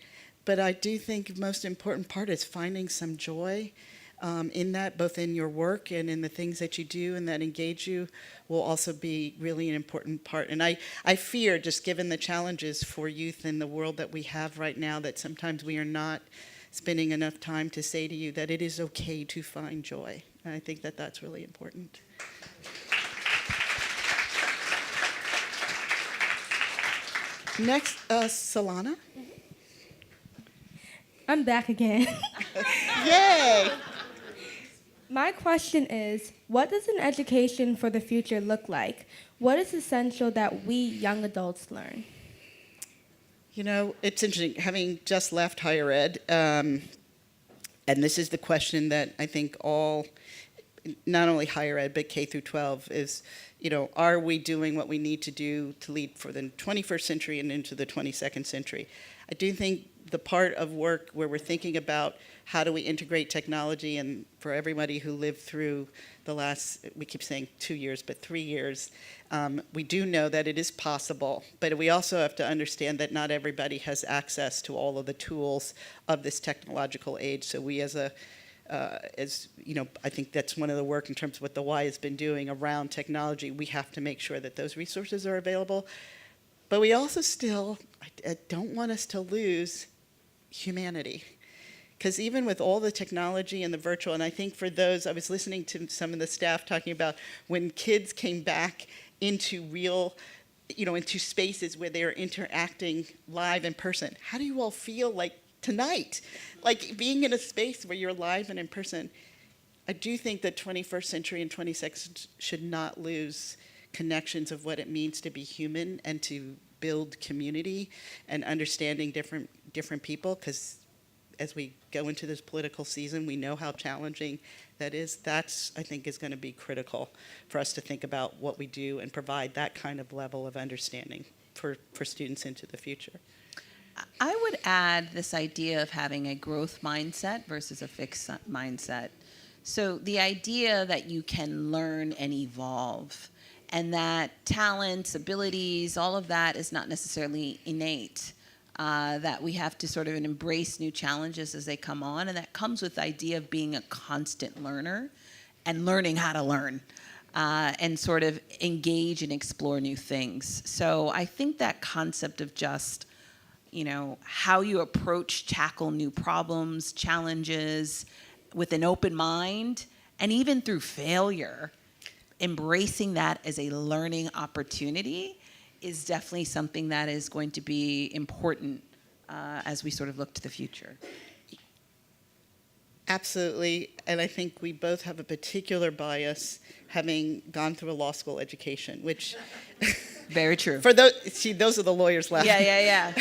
but I do think the most important part is finding some joy in that, both in your work and in the things that you do and that engage you, will also be really an important part. And I fear, just given the challenges for youth in the world that we have right now, that sometimes we are not spending enough time to say to you that it is okay to find joy. And I think that that's really important. Next, Solana. I'm back again. Yay! My question is, what does an education for the future look like? What is essential that we young adults learn? You know, it's interesting, having just left higher ed, and this is the question that I think all, not only higher ed, but K through 12 is, are we doing what we need to do to lead for the 21st century and into the 22nd century? I do think the part of work where we're thinking about how do we integrate technology, and for everybody who lived through the last, we keep saying 2 years, but 3 years, we do know that it is possible, but we also have to understand that not everybody has access to all of the tools of this technological age. So we I think that's one of the work in terms of what the Y has been doing around technology. We have to make sure that those resources are available. But we also still, I don't want us to lose humanity. Because even with all the technology and the virtual, and I think for those, I was listening to some of the staff talking about when kids came back into real, into spaces where they're interacting live in person. How do you all feel like tonight? Like being in a space where you're live and in person. I do think that 21st century and 22nd should not lose connections of what it means to be human and to build community and understanding different people, because as we go into this political season, we know how challenging that is. That's, I think, is going to be critical for us to think about what we do and provide that kind of level of understanding for students into the future. I would add this idea of having a growth mindset versus a fixed mindset. So the idea that you can learn and evolve, and that talents, abilities, all of that is not necessarily innate. That we have to sort of embrace new challenges as they come on, and that comes with the idea of being a constant learner and learning how to learn and sort of engage and explore new things. So I think that concept of just, how you tackle new problems, challenges with an open mind, and even through failure, embracing that as a learning opportunity is definitely something that is going to be important as we sort of look to the future. Absolutely, and I think we both have a particular bias having gone through a law school education, which... Very true. For those, those are the lawyers laughing. Yeah.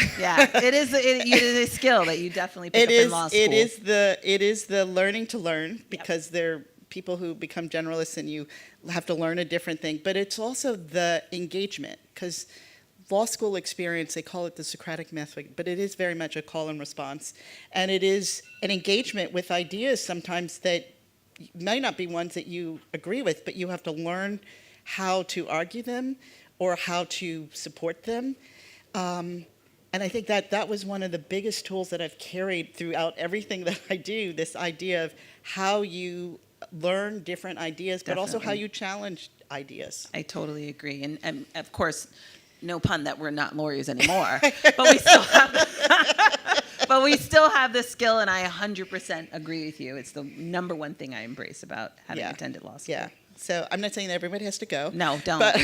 It is a skill that you definitely pick up in law school. It is the learning to learn, because they're people who become generalists and you have to learn a different thing. But it's also the engagement, because law school experience, they call it the Socratic method, but it is very much a call and response. And it is an engagement with ideas sometimes that may not be ones that you agree with, but you have to learn how to argue them or how to support them. And I think that was one of the biggest tools that I've carried throughout everything that I do, this idea of how you learn different ideas, but also how you challenge ideas. I totally agree. And of course, no pun that we're not lawyers anymore, but we still have but we still have the skill, and I 100% agree with you. It's the number one thing I embrace about having attended law school. Yeah. So I'm not saying that everybody has to go. No, don't. But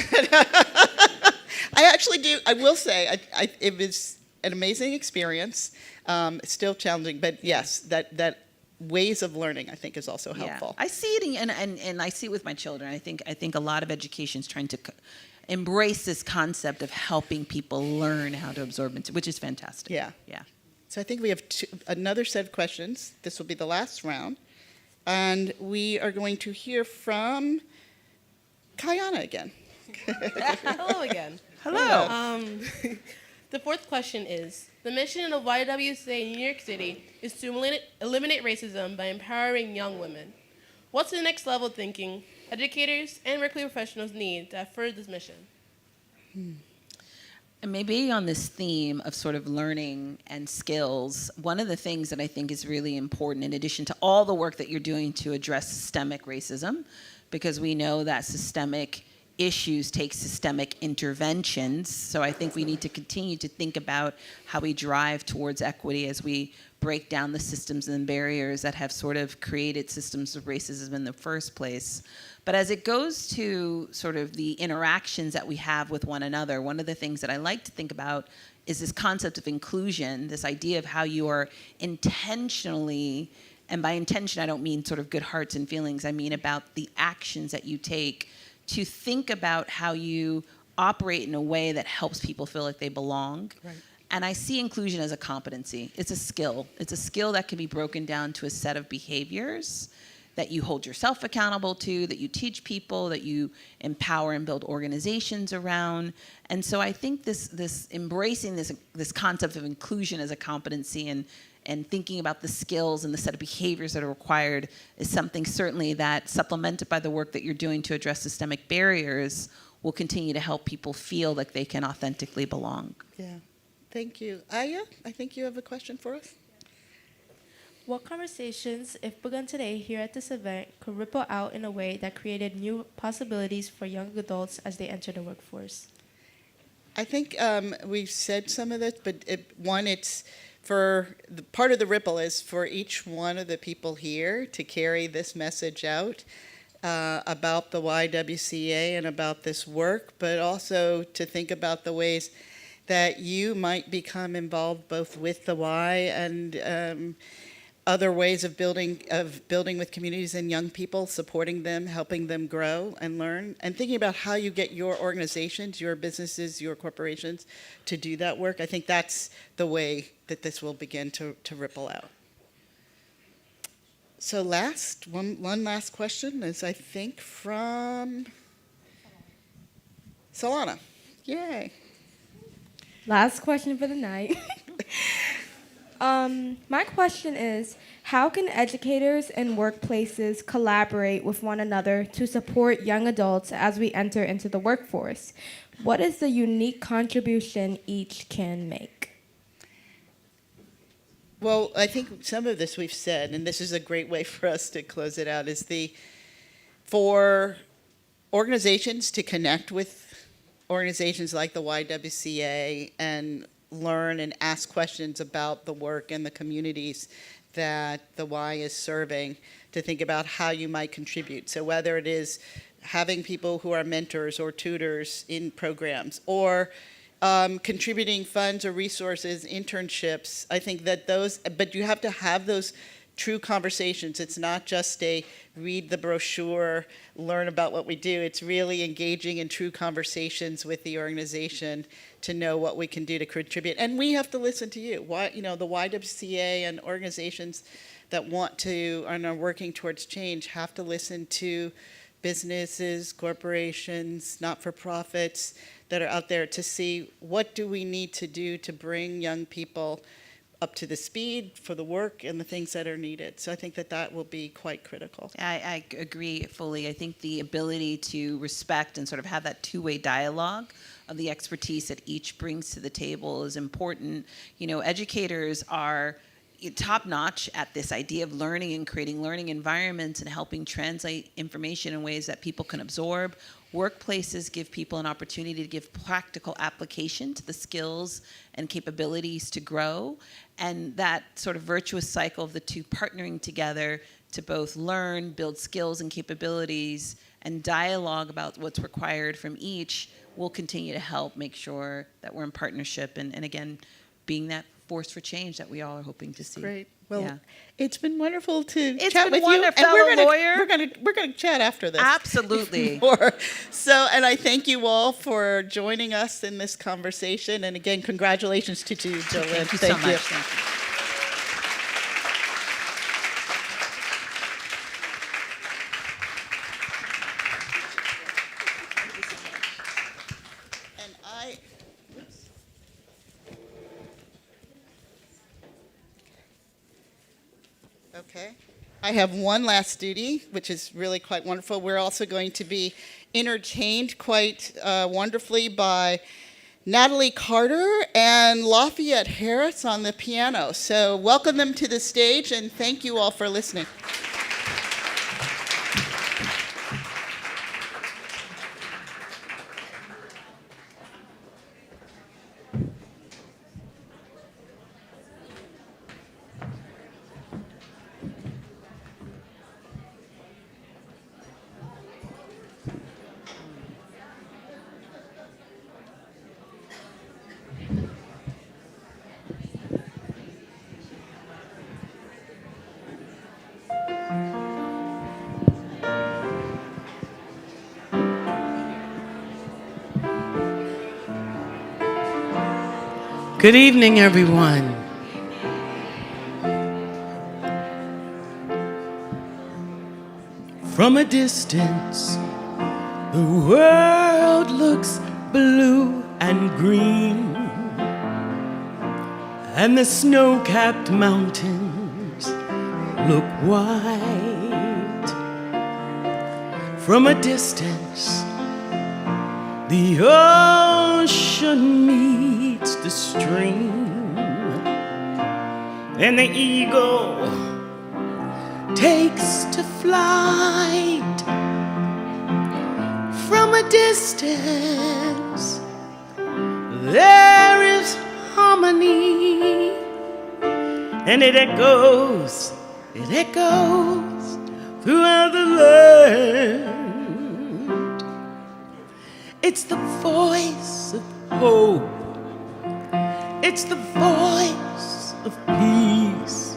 I actually do. I will say it was an amazing experience. It's still challenging, but yes, that ways of learning I think is also helpful. I see it, and I see it with my children. I think a lot of education is trying to embrace this concept of helping people learn how to absorb it, which is fantastic. Yeah. Yeah. So I think we have another set of questions. This will be the last round. And we are going to hear from Kayana again. Hello again. Hello. The fourth question is, the mission of YWCA in New York City is to eliminate racism by empowering young women. What's the next level thinking educators and workplace professionals need to further this mission? And maybe on this theme of sort of learning and skills, one of the things that I think is really important, in addition to all the work that you're doing to address systemic racism, because we know that systemic issues take systemic interventions. So I think we need to continue to think about how we drive towards equity as we break down the systems and barriers that have sort of created systems of racism in the first place. But as it goes to sort of the interactions that we have with one another, one of the things that I like to think about is this concept of inclusion, this idea of how you are intentionally, and by intention I don't mean sort of good hearts and feelings, I mean about the actions that you take to think about how you operate in a way that helps people feel like they belong. Right. And I see inclusion as a competency. It's a skill. It's a skill that can be broken down to a set of behaviors that you hold yourself accountable to, that you teach people, that you empower and build organizations around. And so I think this embracing this concept of inclusion as a competency and thinking about the skills and the set of behaviors that are required is something certainly that, supplemented by the work that you're doing to address systemic barriers, will continue to help people feel like they can authentically belong. Yeah. Thank you. Aya, I think you have a question for us. What conversations, if begun today here at this event, could ripple out in a way that created new possibilities for young adults as they enter the workforce? I think we've said some of this, but it's for the part of the ripple is for each one of the people here to carry this message out about the YWCA and about this work, but also to think about the ways that you might become involved both with the Y and other ways of building with communities and young people, supporting them, helping them grow and learn, and thinking about how you get your organizations, your businesses, your corporations to do that work. I think that's the way that this will begin to ripple out. So one last question is, I think, from Solana. Yay. Last question for the night. My question is, how can educators and workplaces collaborate with one another to support young adults as we enter into the workforce? What is the unique contribution each can make? Well, I think some of this we've said, and this is a great way for us to close it out, is for organizations to connect with organizations like the YWCA and learn and ask questions about the work and the communities that the Y is serving, to think about how you might contribute. So whether it is having people who are mentors or tutors in programs, or contributing funds or resources, internships, I think that but you have to have those true conversations. It's not just a read the brochure, learn about what we do. It's really engaging in true conversations with the organization to know what we can do to contribute. And we have to listen to you. The YWCA and organizations that want to and are working towards change have to listen to businesses, corporations, not-for-profits that are out there to see what do we need to do to bring young people up to the speed for the work and the things that are needed. So I think that will be quite critical. I agree fully. I think the ability to respect and sort of have that two-way dialogue of the expertise that each brings to the table is important. Educators are top-notch at this idea of learning and creating learning environments and helping translate information in ways that people can absorb. Workplaces give people an opportunity to give practical application to the skills and capabilities to grow. And that sort of virtuous cycle of the two partnering together to both learn, build skills and capabilities, and dialogue about what's required from each will continue to help make sure that we're in partnership and again, being that force for change that we all are hoping to see. Great. Well, yeah. It's been wonderful to It's chat been with you. wonderful, And we're lawyer. gonna chat after this. Absolutely. More. So, and I thank you all for joining us in this conversation. And again, congratulations to you, Jolynn. Thank you so much. Thank you. Okay. I have one last duty, which is really quite wonderful. We're also going to be entertained quite wonderfully by Natalie Carter and Lafayette Harris on the piano. So welcome them to the stage, and thank you all for listening. Good evening, everyone. From a distance, the world looks blue and green, and the snow-capped mountains look white. From a distance, the ocean meets the stream, and the eagle takes to flight. From a distance, there is harmony, and it echoes throughout the land. It's the voice of hope. It's the voice of peace.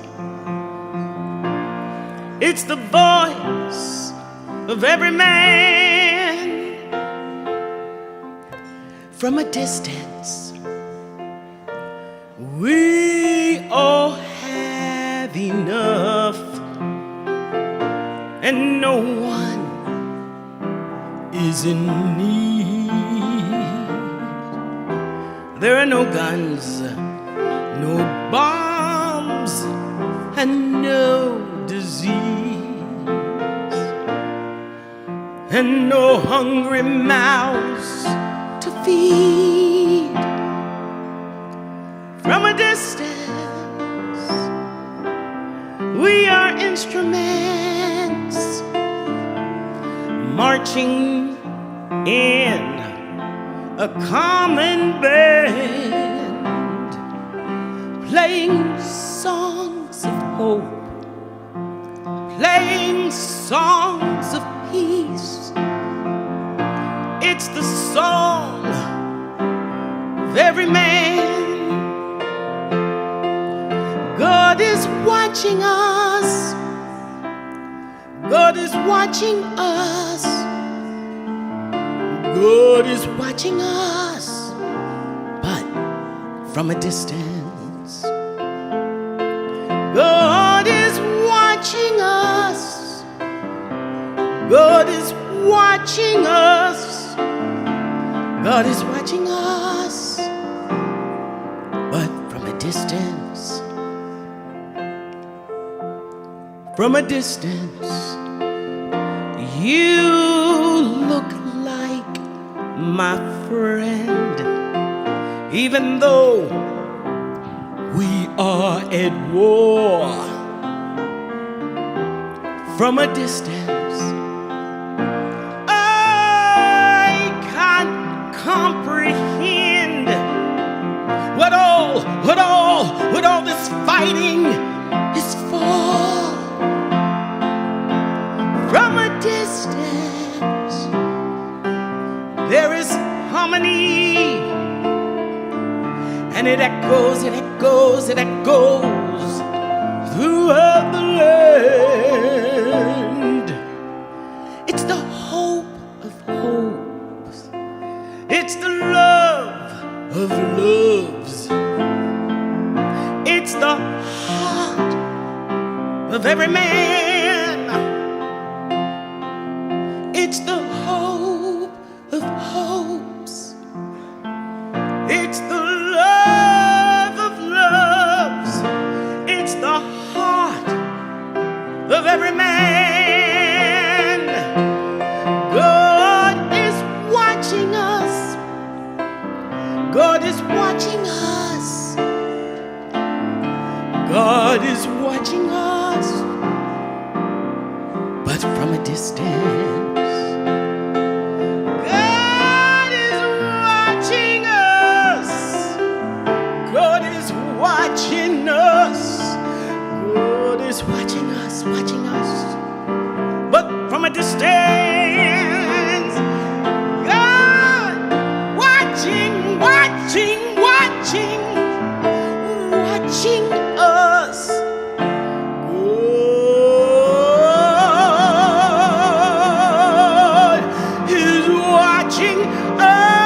It's the voice of every man. From a distance, we all have enough, and no one is in need. There are no guns, no bombs, and no disease, and no hungry mouths to feed. From a distance, we are instruments marching in a common band, playing songs of hope, playing songs of peace. It's the song of every man. God is watching us. God is watching us. God is watching us, but from a distance. God is watching us. God is watching us. God is watching us, but from a distance. From a distance, you look like my friend, even though We are at war. From a distance, I can't comprehend what all this fighting is for. From a distance, there is harmony, and it echoes, it echoes, it echoes throughout the land. It's the hope of hopes. It's the love of loves. It's the heart of every man. It's the hope of hopes. It's the love of loves. It's the heart of every man. God is watching us. God is watching us. God is watching us, but from a distance. God is watching us. God is watching us. God is watching us, but from a distance. God watching, watching, watching, watching us. God is watching us.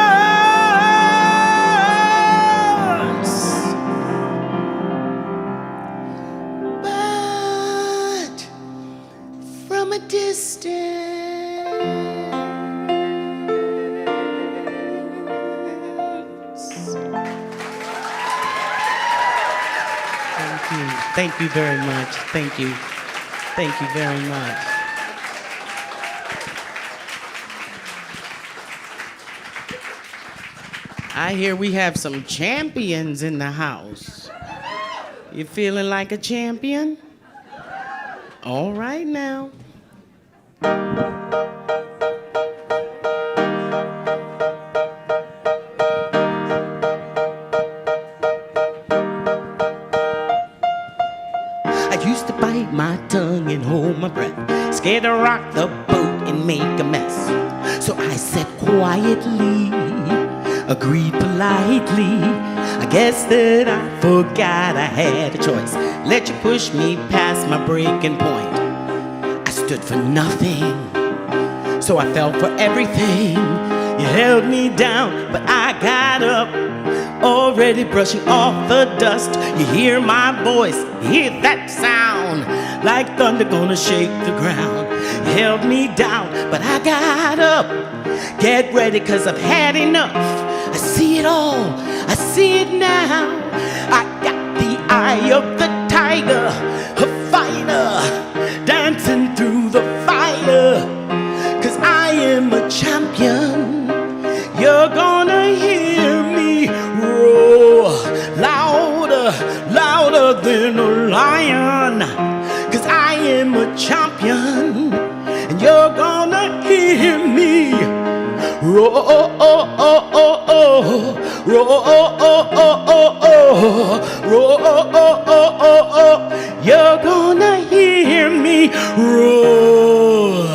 But from a distance. Thank you very much. Thank you. Thank you very much. I hear we have some champions in the house. You feeling like a champion? All right now. I used to bite my tongue and hold my breath, scared to rock the boat and make a mess. So I said quietly, agreed politely. I guess that I forgot I had a choice. Let you push me past my breaking point. I stood for nothing, so I fell for everything. You held me down, but I got up, already brushing off the dust. You hear my voice, you hear that sound, like thunder gonna shake the ground. You held me down, but I got up. Get ready, 'cause I've had enough. I see it all, I see it now. I got the eye of the tiger, a fighter, dancing through the fire. 'Cause I am a champion. You're gonna hear me roar louder, louder than a lion. 'Cause I am a champion, and you're gonna hear me roar, roar, roar. You're gonna hear me roar.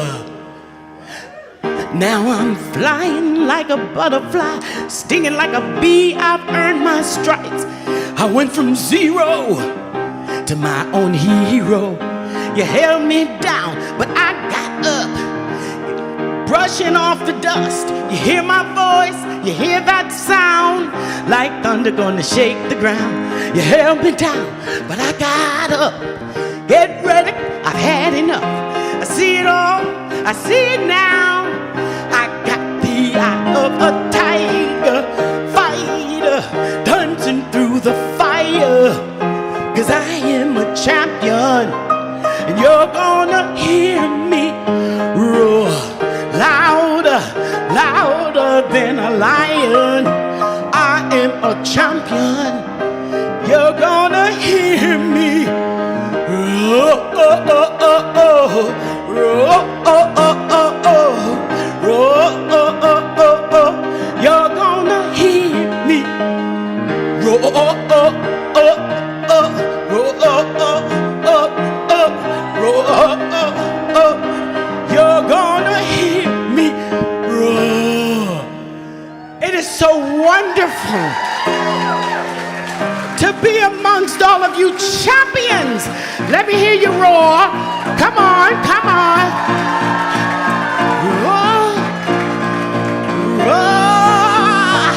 Now I'm flying like a butterfly, stinging like a bee. I've earned my stripes. I went from zero to my own hero. You held me down, but I got up, brushing off the dust. You hear my voice, you hear that sound, like thunder gonna shake the ground. You held me down, but I got up. Get ready, I've had enough. I see it all, I see it now. I got the eye of a tiger, fighter, dancing through the fire. 'Cause I am a champion, and you're gonna hear me roar louder, louder than a lion. I am a champion. You're gonna You're gonna hear me roar. It is so wonderful to be amongst all of you champions. Let me hear you roar. Come on, come on. Roar, roar,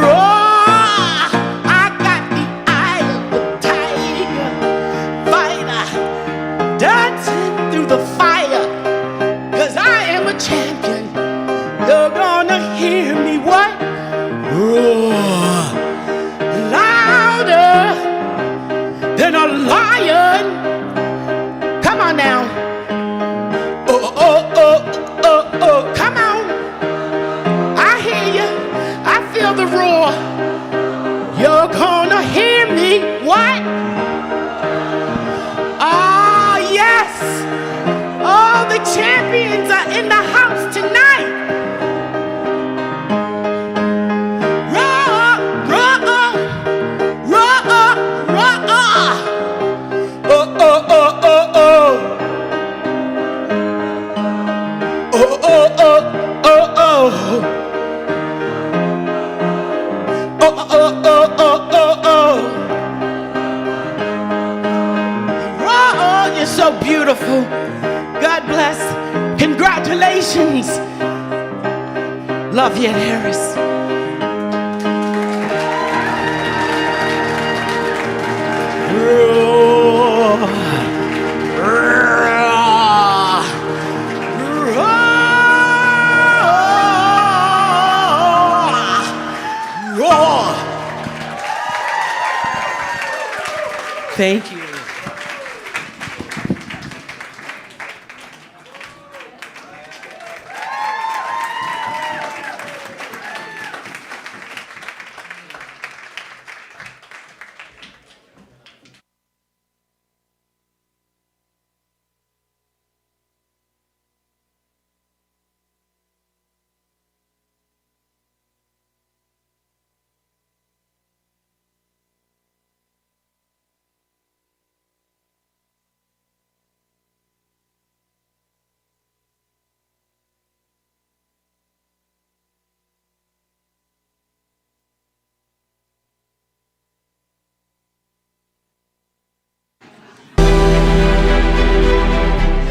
roar. I got the eye of the tiger, fighter, dancing through the fire, 'cause I am a champion. You're gonna hear me what? Roar. Louder than a lion. Come on now. Oh, oh, oh, oh, oh. Come on. I hear you. I feel the roar. You're gonna hear me what? Ah, yes. All the champions are in the house tonight. Roar, roar, roar, roar. Oh, oh, oh, oh, oh. Oh, oh, oh, oh, oh. Oh, oh, oh, oh, oh, oh. Oh, you're so beautiful. God bless. Congratulations. Love you, Harris. Roar. Roar. Roar. Roar. Thank you.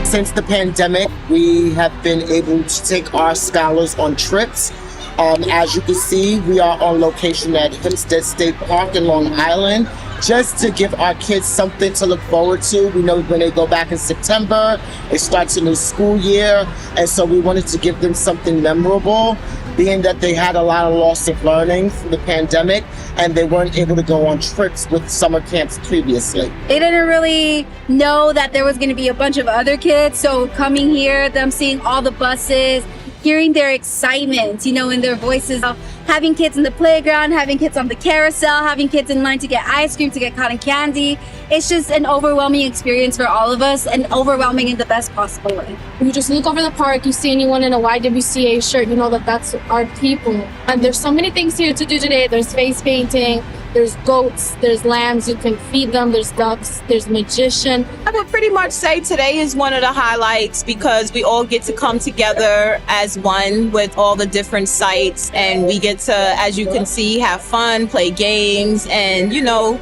Since the pandemic, we have been able to take our scholars on trips. As you can see, we are on location at Hempstead State Park in Long Island, just to give our kids something to look forward to. We know when they go back in September, it starts a new school year, and so we wanted to give them something memorable, being that they had a lot of loss of learning from the pandemic, and they weren't able to go on trips with summer camps previously. They didn't really know that there was going to be a bunch of other kids, so coming here, them seeing all the buses, hearing their excitement, you know, in their voices, having kids in the playground, having kids on the carousel, having kids in line to get ice cream, to get cotton candy. It's just an overwhelming experience for all of us, and overwhelming in the best possible way. You just look over the park, you see anyone in a YWCA shirt, you know that that's our people. And there's so many things here to do today. There's face painting, there's goats, there's lambs, you can feed them, there's ducks, there's magician. I would pretty much say today is one of the highlights because we all get to come together as one with all the different sites, and we get to, as you can see, have fun, play games, and you know,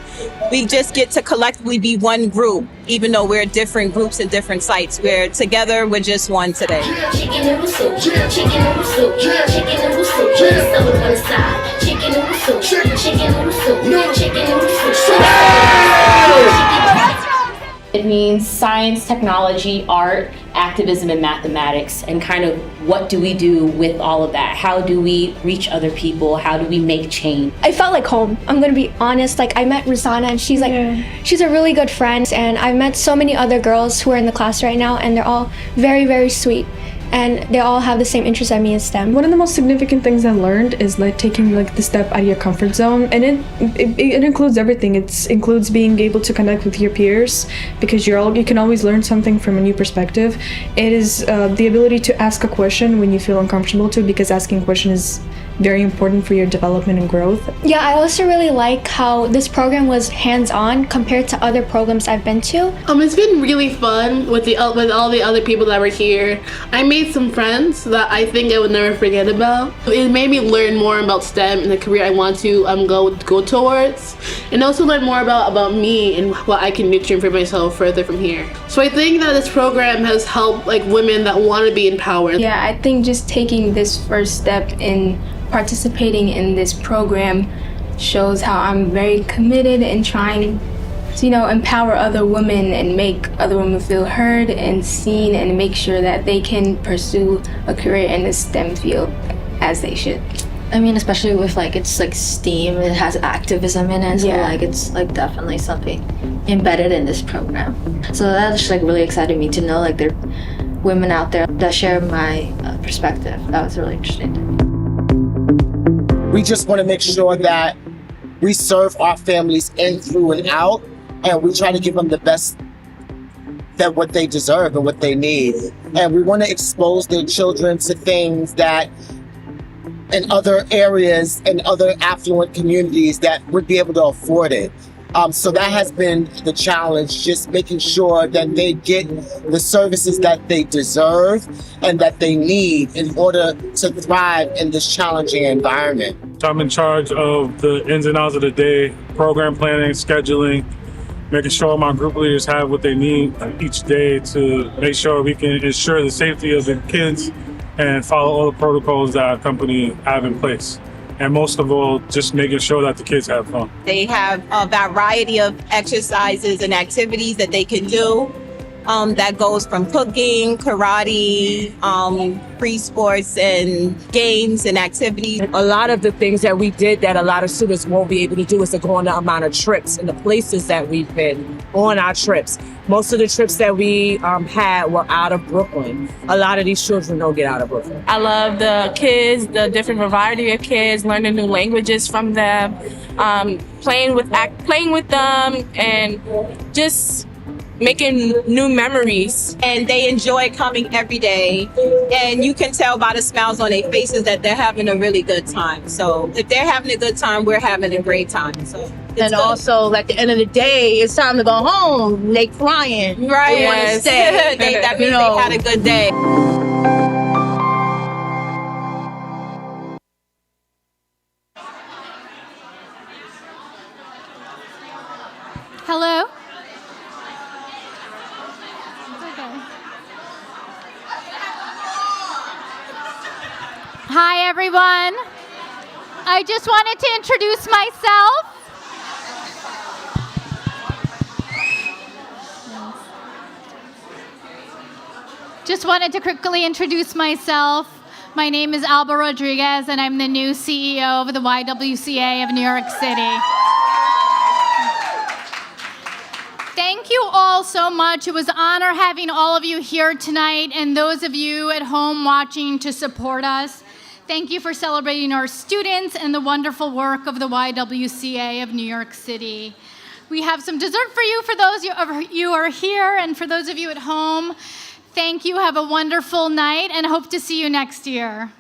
we just get to collectively be one group. Even though we're different groups at different sites, we're together, we're just one today. Chicken noodle soup, chicken noodle soup, chicken noodle soup, stomach on the side. Chicken noodle soup, chicken noodle soup, chicken noodle soup. It means science, technology, art, activism, and mathematics, and kind of what do we do with all of that? How do we reach other people? How do we make change? I felt like home. I'm gonna be honest, like I met Rosanna and she's she's a really good friend, and I've met so many other girls who are in the class right now, and they're all very, very sweet. And they all have the same interest as me in STEM. One of the most significant things I learned is like taking like the step out of your comfort zone, and it includes everything. It includes being able to connect with your peers, because you can always learn something from a new perspective. It is the ability to ask a question when you feel uncomfortable to, because asking a question is very important for your development and growth. Yeah, I also really like how this program was hands-on compared to other programs I've been to. It's been really fun with all the other people that were here. I made some friends that I think I would never forget about. It made me learn more about STEM and the career I want to go towards, and also learn more about me and what I can nurture for myself further from here. So I think that this program has helped like women that want to be empowered. Yeah, I think just taking this first step in participating in this program shows how I'm very committed in trying to, empower other women and make other women feel heard and seen and make sure that they can pursue a career in the STEM field as they should. I mean, especially with it's STEAM, it has activism in it, so it's definitely something embedded in this program. So that just really excited me to know there are women out there that share my perspective. That was really interesting. We just want to make sure that we serve our families in, through, and out, and we try to give them the best that what they deserve and what they need. And we want to expose their children to things that in other areas and other affluent communities that would be able to afford it. So that has been the challenge, just making sure that they get the services that they deserve and that they need in order to thrive in this challenging environment. I'm in charge of the ins and outs of the day, program planning, scheduling, making sure my group leaders have what they need each day to make sure we can ensure the safety of the kids and follow all the protocols that our company have in place. And most of all, just making sure that the kids have fun. They have a variety of exercises and activities that they can do. That goes from cooking, karate, free sports and games and activities. A lot of the things that we did that a lot of students won't be able to do is to go on the amount of trips and the places that we've been on our trips. Most of the trips that we had were out of Brooklyn. A lot of these children don't get out of Brooklyn. I love the kids, the different variety of kids, learning new languages from them, playing with them, and just making new memories. And they enjoy coming every day. And you can tell by the smiles on their faces that they're having a really good time. So if they're having a good time, we're having a great time. So and good. Also, at the end of the day, it's time to go home. They crying. Right. They want to stay. That means they had a good day. Hello? Hi, everyone. I just wanted to introduce myself. Just wanted to quickly introduce myself. My name is Alba Rodriguez, and I'm the new CEO of the YWCA of New York City. Thank you all so much. It was an honor having all of you here tonight, and those of you at home watching to support us. Thank you for celebrating our students and the wonderful work of the YWCA of New York City. We have some dessert for you for those of you who are here, and for those of you at home, thank you. Have a wonderful night, and hope to see you next year.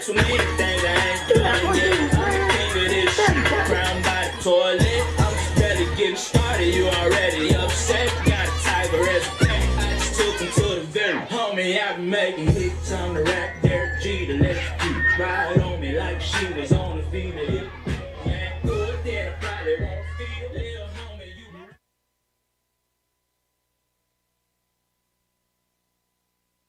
too many things I ain't doing yet. I'm the king of this shit, crowned by the toilet. I'm just barely getting started, you already upset. Got a type of respect, I just took him to the very homie. I've been making hits on the rap, Derek G, the let's keep ride on me like she was on the feet of hip.